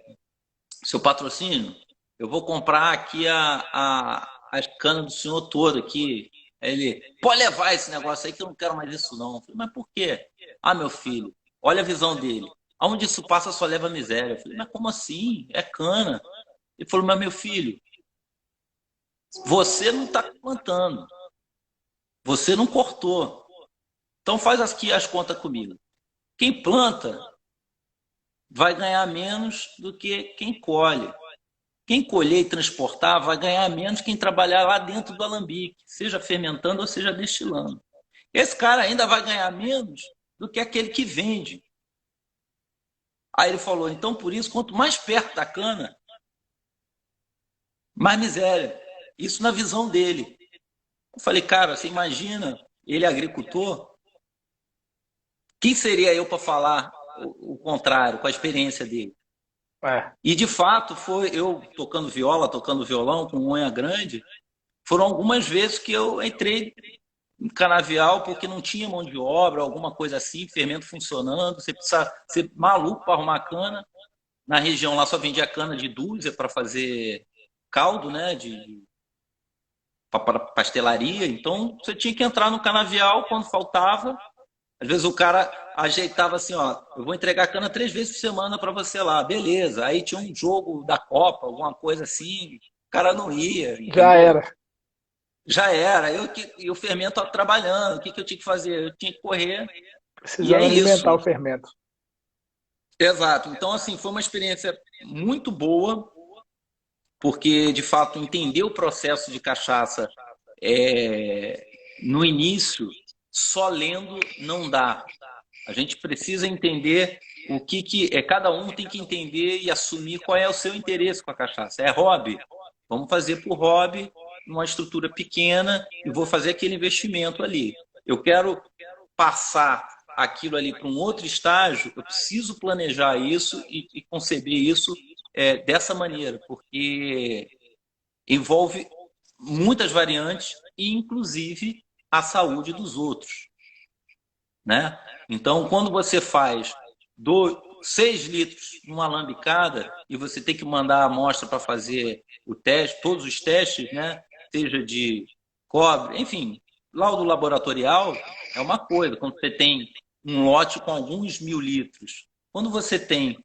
seu patrocínio, eu vou comprar aqui as canas do senhor todo aqui. Aí ele, pode levar esse negócio aí que eu não quero mais isso não. Eu falei, mas por quê? Ah, meu filho, olha a visão dele. Aonde isso passa só leva miséria. Eu falei, mas como assim? É cana. Ele falou, mas meu filho, você não está plantando, você não cortou. Então faz aqui as contas comigo. Quem planta vai ganhar menos do que quem colhe. Quem colher e transportar vai ganhar menos quem trabalhar lá dentro do alambique, seja fermentando ou seja destilando. Esse cara ainda vai ganhar menos do que aquele que vende. Aí ele falou, então por isso, quanto mais perto da cana, mais miséria. Isso na visão dele. Eu falei, cara, você imagina, ele é agricultor, quem seria eu para falar o contrário, com a experiência dele? É. E de fato, foi eu tocando viola, tocando violão com unha grande, foram algumas vezes que eu entrei em canavial porque não tinha mão de obra, alguma coisa assim, fermento funcionando, você precisa ser maluco para arrumar cana. Na região lá só vendia cana de dúzia para fazer caldo, né, para pastelaria, então você tinha que entrar no canavial quando faltava. Às vezes o cara ajeitava assim, ó, eu vou entregar cana 3 vezes por semana para você lá, beleza. Aí tinha um jogo da Copa, alguma coisa assim, o cara não ia, Já entendeu? era. Já era. E o fermento estava trabalhando. O que eu tinha que fazer? Eu tinha que correr. E é Precisando alimentar isso. o fermento. Exato. Então, assim, foi uma experiência muito boa, porque, de fato, entender o processo de cachaça no início, só lendo não dá. A gente precisa entender o que é. Cada um tem que entender e assumir qual é o seu interesse com a cachaça. É hobby? Vamos fazer por hobby, numa estrutura pequena, e vou fazer aquele investimento ali. Eu quero passar aquilo ali para um outro estágio, eu preciso planejar isso e conceber isso dessa maneira, porque envolve muitas variantes e, inclusive, a saúde dos outros, né? Então, quando você faz 6 litros numa alambicada e você tem que mandar a amostra para fazer o teste, todos os testes, né? Seja de cobre, enfim, laudo laboratorial é uma coisa. Quando você tem um lote com alguns 1.000 litros, quando você tem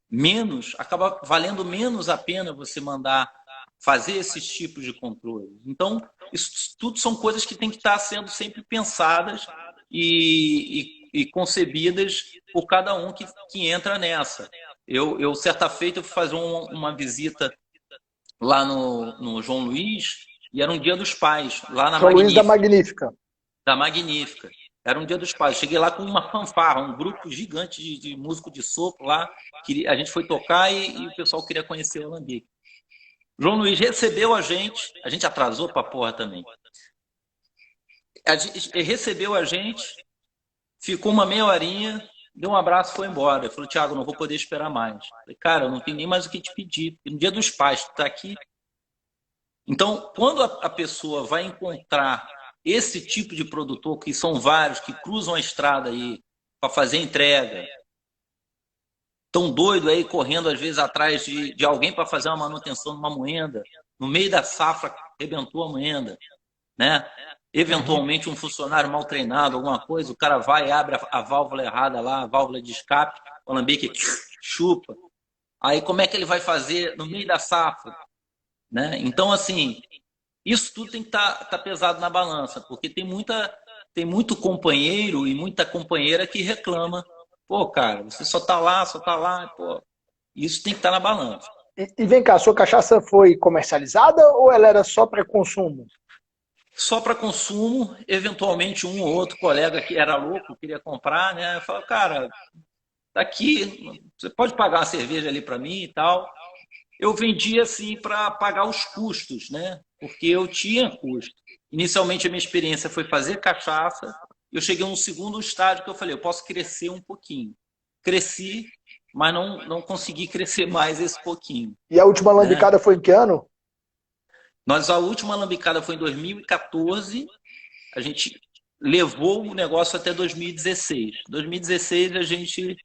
menos, acaba valendo menos a pena você mandar fazer esses tipos de controle. Então, isso tudo são coisas que têm que estar sendo sempre pensadas e concebidas por cada um que entra nessa. Eu certa feita, eu fui fazer uma visita lá no João Luiz, e era um dia dos pais, lá na São Luís da Magnífica. Magnífica. Da Magnífica. Era um dia dos pais. Cheguei lá com uma fanfarra, um grupo gigante de músico de sopro lá. A gente foi tocar e o pessoal queria conhecer o Alambique. João Luiz recebeu a gente atrasou pra porra também. Recebeu a gente, ficou uma meia horinha, deu um abraço e foi embora. Ele falou, Thiago, não vou poder esperar mais. Eu falei, cara, eu não tenho nem mais o que te pedir. Porque no dia dos pais, tu tá aqui. Então, quando a pessoa vai encontrar esse tipo de produtor, que são vários, que cruzam a estrada aí para fazer entrega, tão doido aí correndo às vezes atrás de alguém para fazer uma manutenção numa moenda, no meio da safra arrebentou a moenda, né? Eventualmente um funcionário mal treinado, alguma coisa, o cara vai e abre a válvula errada lá, a válvula de escape, o alambique chupa. Aí como é que ele vai fazer no meio da safra, né? Então, assim, isso tudo tem que tá pesado na balança, porque tem muito companheiro e muita companheira que reclama. Pô, cara, você só tá lá, pô. Isso tem que estar na balança. E vem cá, sua cachaça foi comercializada ou ela era só para consumo? Só para consumo, eventualmente um ou outro colega que era louco, queria comprar, né? Fala, cara, tá aqui, você pode pagar uma cerveja ali para mim e tal. Eu vendia assim para pagar os custos, né? Porque eu tinha custo. Inicialmente a minha experiência foi fazer cachaça. Eu cheguei a um segundo estágio que eu falei, eu posso crescer um pouquinho. Cresci, mas não consegui crescer mais esse pouquinho, E a última né? lambicada foi em que ano? A última lambicada foi em 2014. A gente levou o negócio até 2016. 2016 a gente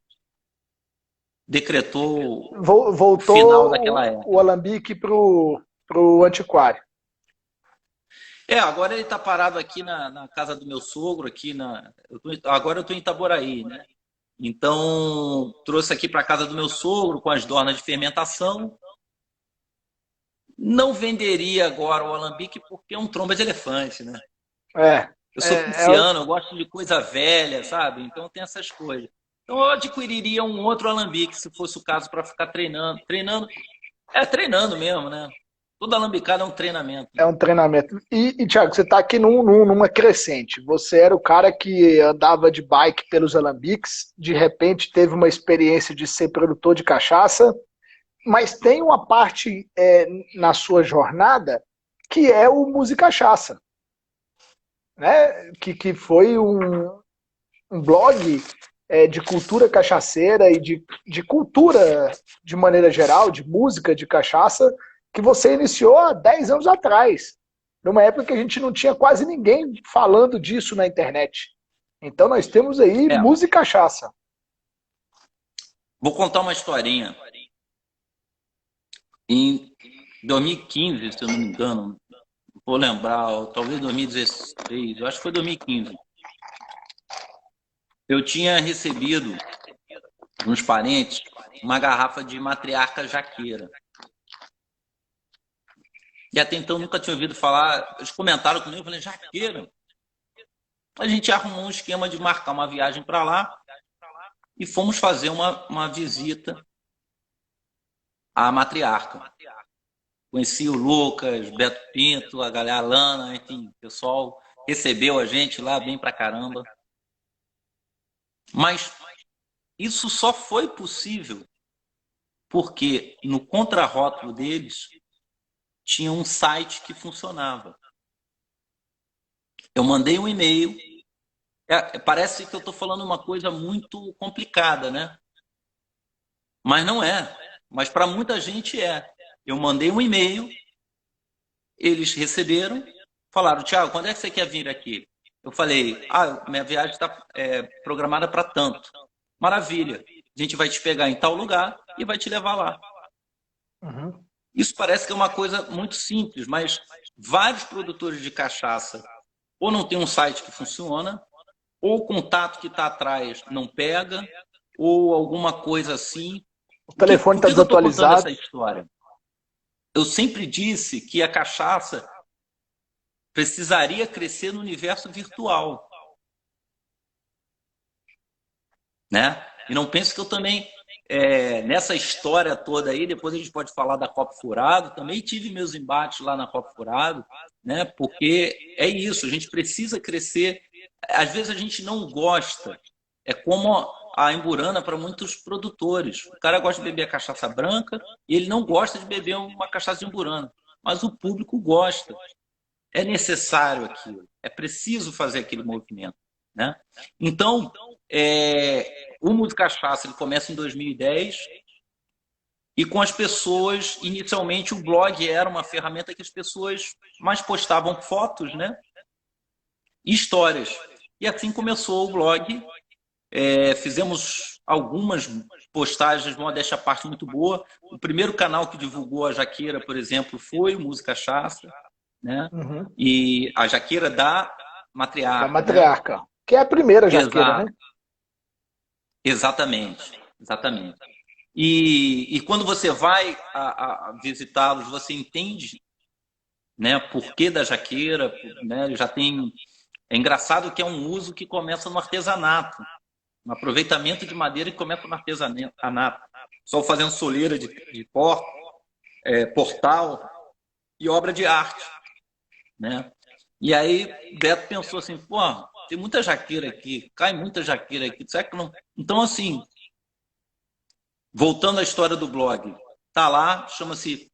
decretou o final daquela Voltou era. o alambique pro antiquário. Agora ele está parado aqui na casa do meu sogro, agora eu estou em Itaboraí, né? Então, trouxe aqui para a casa do meu sogro com as dornas de fermentação. Não venderia agora o alambique porque é um tromba de elefante, né? É, Eu sou pisciano, eu gosto de coisa velha, sabe? Então tem essas coisas. Então eu adquiriria um outro alambique, se fosse o caso, para ficar treinando. Treinando mesmo, né? Toda alambicada é um treinamento. é um treinamento. E Thiago, você está aqui numa crescente. Você era o cara que andava de bike pelos alambiques, de repente teve uma experiência de ser produtor de cachaça, mas tem uma parte na sua jornada que é o Musicachaça, né? Que foi um blog de cultura cachaceira e de cultura de maneira geral, de música de cachaça, que você iniciou há 10 anos atrás, numa época que a gente não tinha quase ninguém falando disso na internet. Então nós temos aí Musicachaça. Vou contar uma historinha. Em 2015, se eu não me engano, vou lembrar, talvez 2016, eu acho que foi 2015. Eu tinha recebido uns parentes uma garrafa de matriarca jaqueira. E até então nunca tinha ouvido falar, eles comentaram comigo, eu falei, jaqueira? A gente arrumou um esquema de marcar uma viagem para lá. e fomos fazer uma visita à matriarca. Conheci o Lucas, Beto Pinto, a galera Lana, enfim, o pessoal recebeu a gente lá bem pra caramba. Mas isso só foi possível porque no contrarótulo deles tinha um site que funcionava. Eu mandei um e-mail, parece que eu estou falando uma coisa muito complicada, né? Mas não é. Mas para muita gente é. Eu mandei um e-mail, eles receberam, falaram, Thiago, quando é que você quer vir aqui? Eu falei, minha viagem está programada para tanto. Maravilha, a gente vai te pegar em tal lugar e vai te levar lá. Uhum. Isso parece que é uma coisa muito simples, mas vários produtores de cachaça ou não tem um site que funciona, ou o contato que está atrás não pega, ou alguma coisa assim. O telefone está Por que eu estou contando desatualizado. essa história? Eu sempre disse que a cachaça precisaria crescer no universo virtual, né? E não pense que eu também, nessa história toda aí, depois a gente pode falar da Copo Furado, também tive meus embates lá na Copo Furado, né? Porque é isso, a gente precisa crescer. Às vezes a gente não gosta, é como a Emburana para muitos produtores. O cara gosta de beber a cachaça branca e ele não gosta de beber uma cachaça de Emburana, mas o público gosta. É necessário aquilo, é preciso fazer aquele movimento, né? Então, o Mundo Cachaça ele começa em 2010 e com as pessoas, inicialmente o blog era uma ferramenta que as pessoas mais postavam fotos, né? E histórias. E assim começou o blog. Fizemos algumas postagens, modéstia à parte, muito boa. O primeiro canal que divulgou a jaqueira, por exemplo, foi o Música Cachaça, né? Uhum. E a jaqueira da Da matriarca, né? matriarca. Que é a primeira jaqueira, né? Exato, exatamente, exatamente. E quando você vai a visitá-los, você entende, né, por que da jaqueira, né? Já tem. É engraçado que é um uso que começa no artesanato, no aproveitamento de madeira que começa no artesanato. Só fazendo soleira de portal e obra de arte, né? E aí Beto pensou assim, pô, tem muita jaqueira aqui, cai muita jaqueira aqui, será que não? Então, assim, voltando à história do blog, tá lá, chama-se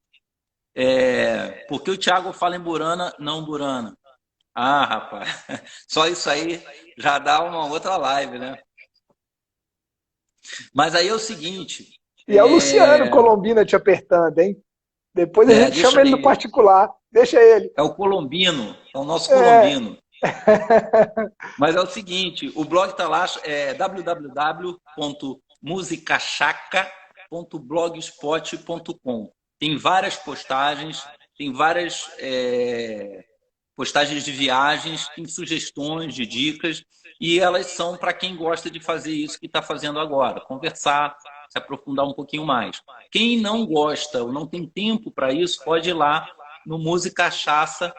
Por que o Thiago fala em Burana, não Burana? Ah, rapaz, só isso aí já dá uma outra live, né? Mas aí é o seguinte, E é o Luciano Colombina te apertando, hein? Depois a gente deixa chama ele no ele, particular. Deixa ele. é o Colombino, é o nosso É. Colombino. Mas é o seguinte, o blog está lá, www.musicachaca.blogspot.com. Tem várias postagens, tem várias postagens de viagens, tem sugestões de dicas, e elas são para quem gosta de fazer isso que está fazendo agora, conversar, se aprofundar um pouquinho mais. Quem não gosta ou não tem tempo para isso, pode ir lá no Música Cachaça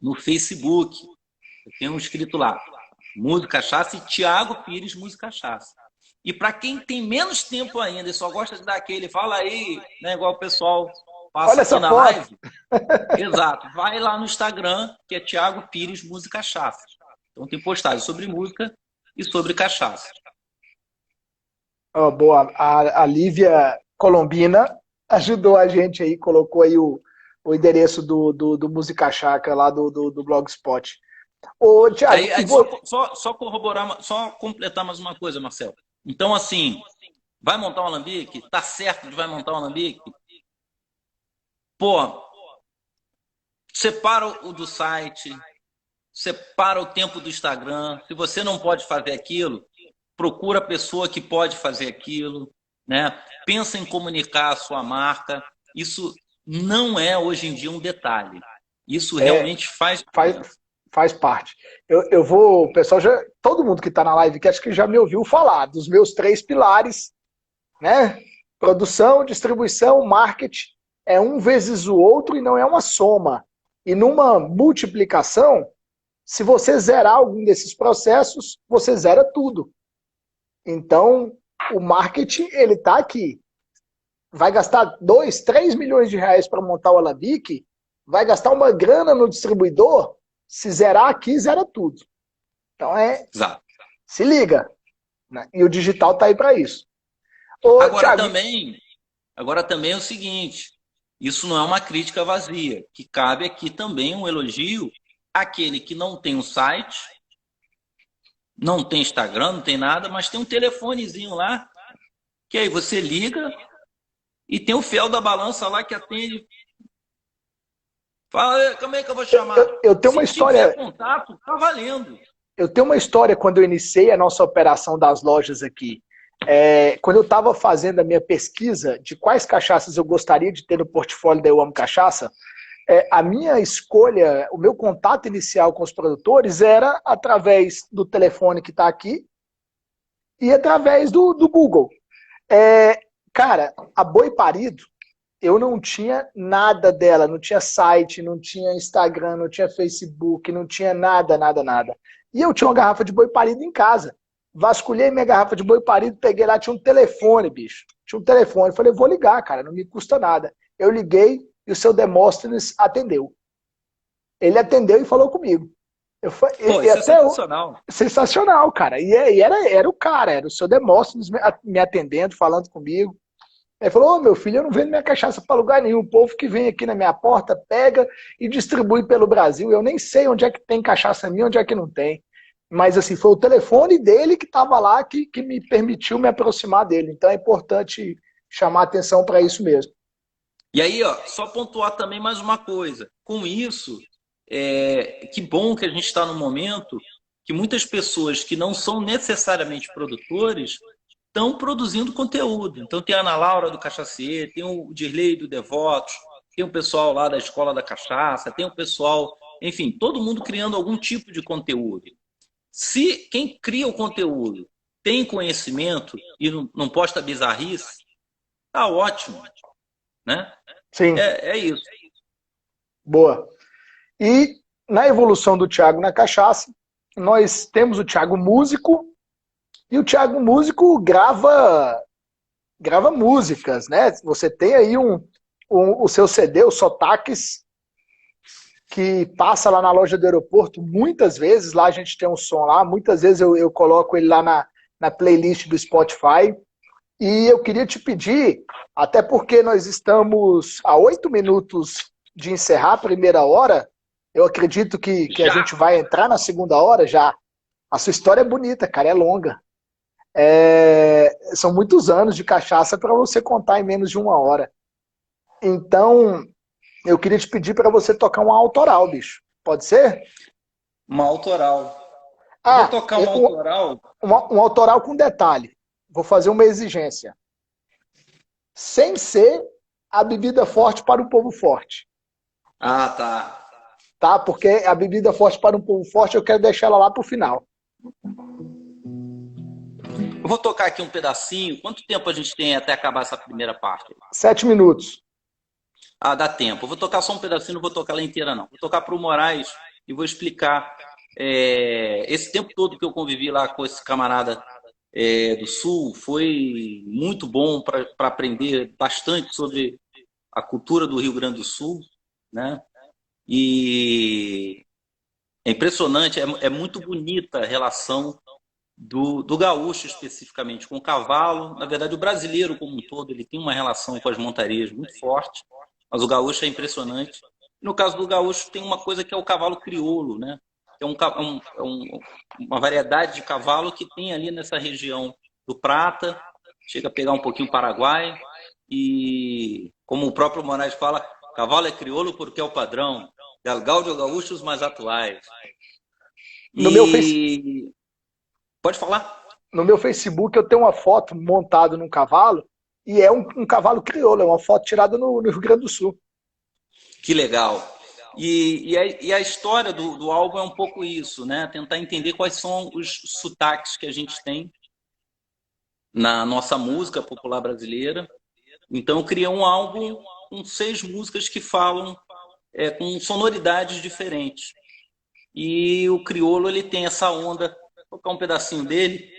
no Facebook. Eu tenho escrito lá, Música Cachaça e Thiago Pires Música Cachaça. E para quem tem menos tempo ainda e só gosta de dar aquele, fala aí, né, igual o pessoal Olha passa aqui essa na foto. live. Exato, vai lá no Instagram, que é Thiago Pires Música Cachaça. Então tem postagem sobre música e sobre cachaça. Oh, boa. A Lívia Colombina ajudou a gente aí, colocou aí o endereço do Música Chácara lá do Blogspot. Ô, Thiago, Aí só corroborar, só completar mais uma coisa, Marcelo. Então, assim, vai montar um alambique? Tá certo de vai montar um alambique? Pô, separa o do site, separa o tempo do Instagram. Se você não pode fazer aquilo, procura a pessoa que pode fazer aquilo, né? Pensa em comunicar a sua marca. Isso não é hoje em dia um detalhe. Isso realmente faz diferença. faz parte. Eu vou, o pessoal já, todo mundo que está na live que acho que já me ouviu falar dos meus 3 pilares, né? Produção, distribuição, marketing é um vezes o outro e não é uma soma. E numa multiplicação, se você zerar algum desses processos, você zera tudo. Então, o marketing, ele tá aqui. Vai gastar 2, 3 milhões de reais para montar o Alambique, vai gastar uma grana no distribuidor, se zerar aqui, zera tudo. Então, Exato. se liga, né? E o digital tá aí para isso. Ô, Agora Thiago, também, agora também é o seguinte, isso não é uma crítica vazia, que cabe aqui também um elogio àquele que não tem um site, não tem Instagram, não tem nada, mas tem um telefonezinho lá, que aí você liga e tem o fiel da balança lá que atende. Fala, como é que eu vou chamar? eu tenho uma Se tiver história. contato, tá valendo. Eu tenho uma história quando eu iniciei a nossa operação das lojas aqui. Quando eu estava fazendo a minha pesquisa de quais cachaças eu gostaria de ter no portfólio da Eu Amo Cachaça, a minha escolha, o meu contato inicial com os produtores era através do telefone que está aqui e através do Google. Cara, a Boi Parido, eu não tinha nada dela, não tinha site, não tinha Instagram, não tinha Facebook, não tinha nada, nada, nada. E eu tinha uma garrafa de boi parido em casa. Vasculhei minha garrafa de boi parido, peguei lá, tinha um telefone, bicho. Tinha um telefone. Falei, vou ligar, cara, não me custa nada. Eu liguei e o seu Demóstenes atendeu. Ele atendeu e falou comigo. Pô, E isso é até sensacional. sensacional, cara. Era o cara, era o seu Demóstenes me atendendo, falando comigo. Ele falou, ô meu filho, eu não vendo minha cachaça para lugar nenhum. O povo que vem aqui na minha porta pega e distribui pelo Brasil. Eu nem sei onde é que tem cachaça minha, onde é que não tem. Mas assim, foi o telefone dele que estava lá que me permitiu me aproximar dele. Então é importante chamar atenção para isso mesmo. E aí, ó, só pontuar também mais uma coisa. Com isso, que bom que a gente está no momento que muitas pessoas que não são necessariamente produtores estão produzindo conteúdo. Então tem a Ana Laura do Cachaceiro, tem o Dirley do Devotos, tem o pessoal lá da Escola da Cachaça, tem o pessoal, enfim, todo mundo criando algum tipo de conteúdo. Se quem cria o conteúdo tem conhecimento e não posta bizarrice, tá ótimo, né? Sim, É isso. boa. E na evolução do Thiago na cachaça, nós temos o Thiago músico, e o Thiago músico grava músicas, né? Você tem aí o seu CD, o Sotaques, que passa lá na loja do aeroporto muitas vezes. Lá a gente tem um som lá, muitas vezes eu coloco ele lá na playlist do Spotify. E eu queria te pedir, até porque nós estamos a 8 minutos de encerrar a primeira hora, eu acredito que a gente vai entrar na segunda hora já. A sua história é bonita, cara, é longa. São muitos anos de cachaça para você contar em menos de uma hora. Então, eu queria te pedir para você tocar uma autoral, bicho. Pode ser? Uma autoral. Eu vou Ah, tocar uma autoral. um autoral com detalhe. Vou fazer uma exigência. Sem ser a bebida forte para o povo forte. Ah, tá. Tá? Porque a bebida forte para um povo forte eu quero deixar ela lá para o final. Eu vou tocar aqui um pedacinho. Quanto tempo a gente tem até acabar essa primeira parte? 7 minutos. Ah, dá tempo. Eu vou tocar só um pedacinho, não vou tocar ela inteira, não. Vou tocar para o Moraes e vou explicar. Esse tempo todo que eu convivi lá com esse camarada do Sul foi muito bom para aprender bastante sobre a cultura do Rio Grande do Sul, né? E é impressionante, é muito bonita a relação do gaúcho especificamente com o cavalo. Na verdade, o brasileiro como um todo, ele tem uma relação com as montarias muito forte, mas o gaúcho é impressionante. No caso do gaúcho, tem uma coisa que é o cavalo crioulo, né? Que é uma variedade de cavalo que tem ali nessa região do Prata, chega a pegar um pouquinho o Paraguai, e como o próprio Moraes fala, cavalo é crioulo porque é o padrão, galgão de gaúchos mais atuais. No meu, face, E pode falar? no meu Facebook eu tenho uma foto montada num cavalo e é um cavalo crioulo, é uma foto tirada no Rio Grande do Sul. Que legal. E a história do álbum é um pouco isso, né? Tentar entender quais são os sotaques que a gente tem na nossa música popular brasileira. Então eu criei um álbum com 6 músicas que falam com sonoridades diferentes. E o crioulo ele tem essa onda, vou tocar um pedacinho dele.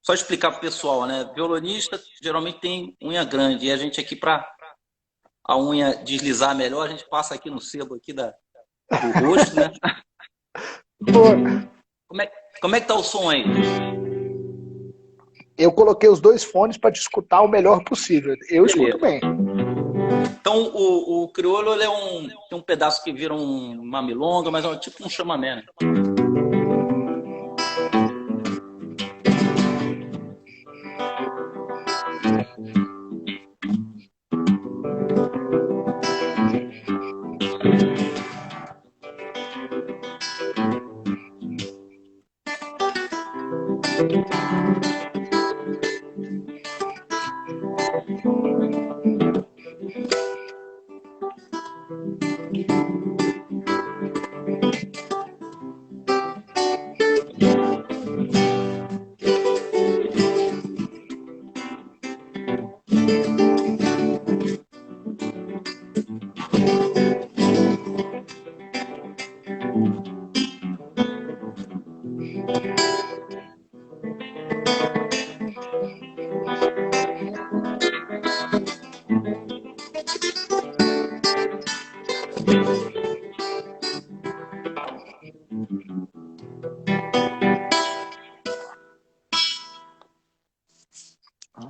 Só explicar para o pessoal, né? Violonista geralmente tem unha grande, e a gente aqui, para a unha deslizar melhor, a gente passa aqui no sebo aqui do rosto, né? Pô, Como é, como é que tá o som aí? eu coloquei os dois fones para te escutar o melhor possível. Eu escuto Beleza. bem. Então, o crioulo ele tem um pedaço que vira uma milonga, mas é tipo um chamamé, né?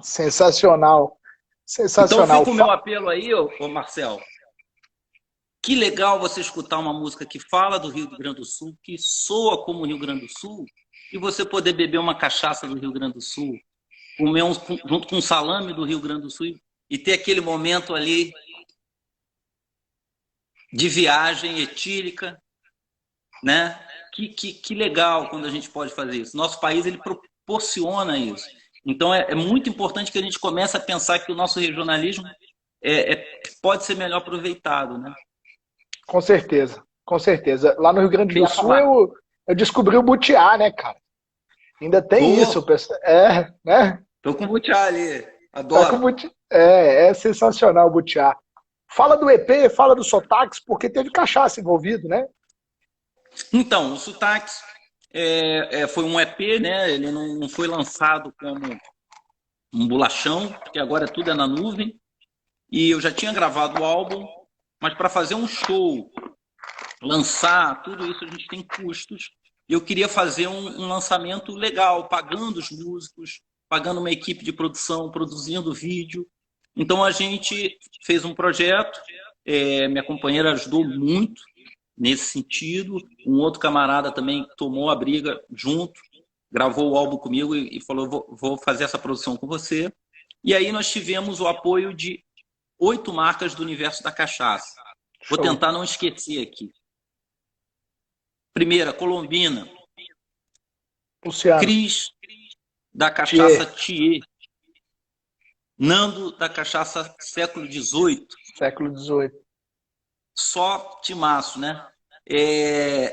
Sensacional. Então Sensacional. fica o meu apelo aí, ô Marcel. Que legal você escutar uma música que fala do Rio Grande do Sul, que soa como o Rio Grande do Sul, e você poder beber uma cachaça do Rio Grande do Sul, comer junto com um salame do Rio Grande do Sul e ter aquele momento ali de viagem etílica, né? Que legal quando a gente pode fazer isso. Nosso país ele proporciona isso. Então é muito importante que a gente comece a pensar que o nosso regionalismo pode ser melhor aproveitado, né? Com certeza, com certeza. Lá no Rio Grande Quem do ia Sul falar? eu descobri o butiá, né, cara? Ainda tem isso, Pô, pessoal. É, né? tô com o butiá ali. Tá com Adoro. é sensacional o butiá. Fala do EP, fala do Sotaques, porque teve cachaça envolvido, né? Então, o Sotaques foi um EP, né? Ele não foi lançado como um bolachão, porque agora tudo é na nuvem. E eu já tinha gravado o álbum, mas para fazer um show, lançar, tudo isso a gente tem custos. E eu queria fazer um lançamento legal, pagando os músicos, pagando uma equipe de produção, produzindo vídeo. Então a gente fez um projeto, minha companheira ajudou muito nesse sentido. Um outro camarada também tomou a briga junto, gravou o álbum comigo e falou: vou fazer essa produção com você. E aí nós tivemos o apoio de 8 marcas do universo da cachaça. Vou Show. tentar não esquecer aqui. Primeira, Colombina. Luciano. Cris, da cachaça Thier, Thier. Nando, da cachaça Século XVIII. século XVIII. Só timaço, né?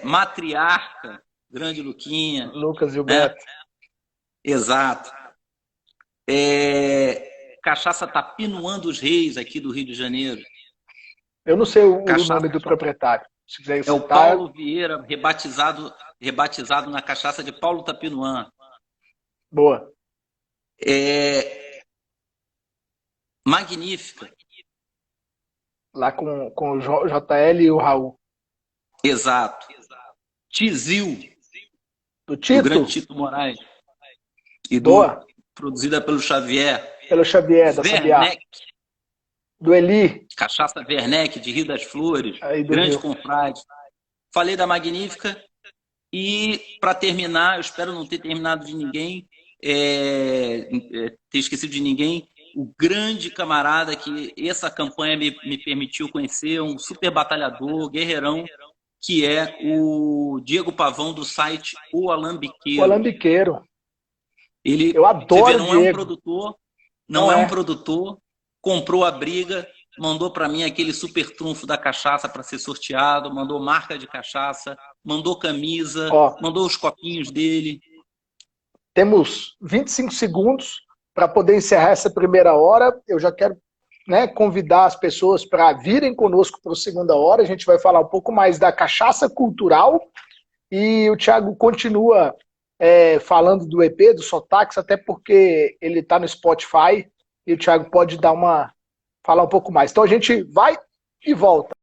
Matriarca, grande Luquinha. Lucas e o Né? Beto. Exato. Cachaça Tapinuã dos Reis, aqui do Rio de Janeiro. Eu não sei o Cachaça nome do proprietário. Se quiser é o citar. Paulo Vieira, rebatizado na cachaça de Paulo Tapinuã. Boa. Magnífica. Lá com o JL e o Raul. Exato. Tizil, Do do grande Tito? Tito Moraes. E Boa. produzida pelo Xavier. Pelo Xavier, da Sabiá. Werneck, Do Eli. cachaça Werneck, de Rio das Flores. Aí do Grande Rio. confrade. Falei da Magnífica. E, para terminar, eu espero não ter terminado de ninguém, ter esquecido de ninguém, o grande camarada que essa campanha me permitiu conhecer, um super batalhador, guerreirão, que é o Diego Pavão, do site O O Alambiqueiro. Alambiqueiro. Ele, Eu você vê, adoro o não é um Diego. produtor, Não não é um é. produtor, comprou a briga, mandou para mim aquele super trunfo da cachaça para ser sorteado, mandou marca de cachaça, mandou camisa, Ó, mandou os copinhos dele. temos 25 segundos para poder encerrar essa primeira hora. Eu já quero, né, convidar as pessoas para virem conosco para a segunda hora. A gente vai falar um pouco mais da cachaça cultural e o Thiago continua falando do EP, do Sotaques, até porque ele está no Spotify e o Thiago pode falar um pouco mais. Então a gente vai e volta.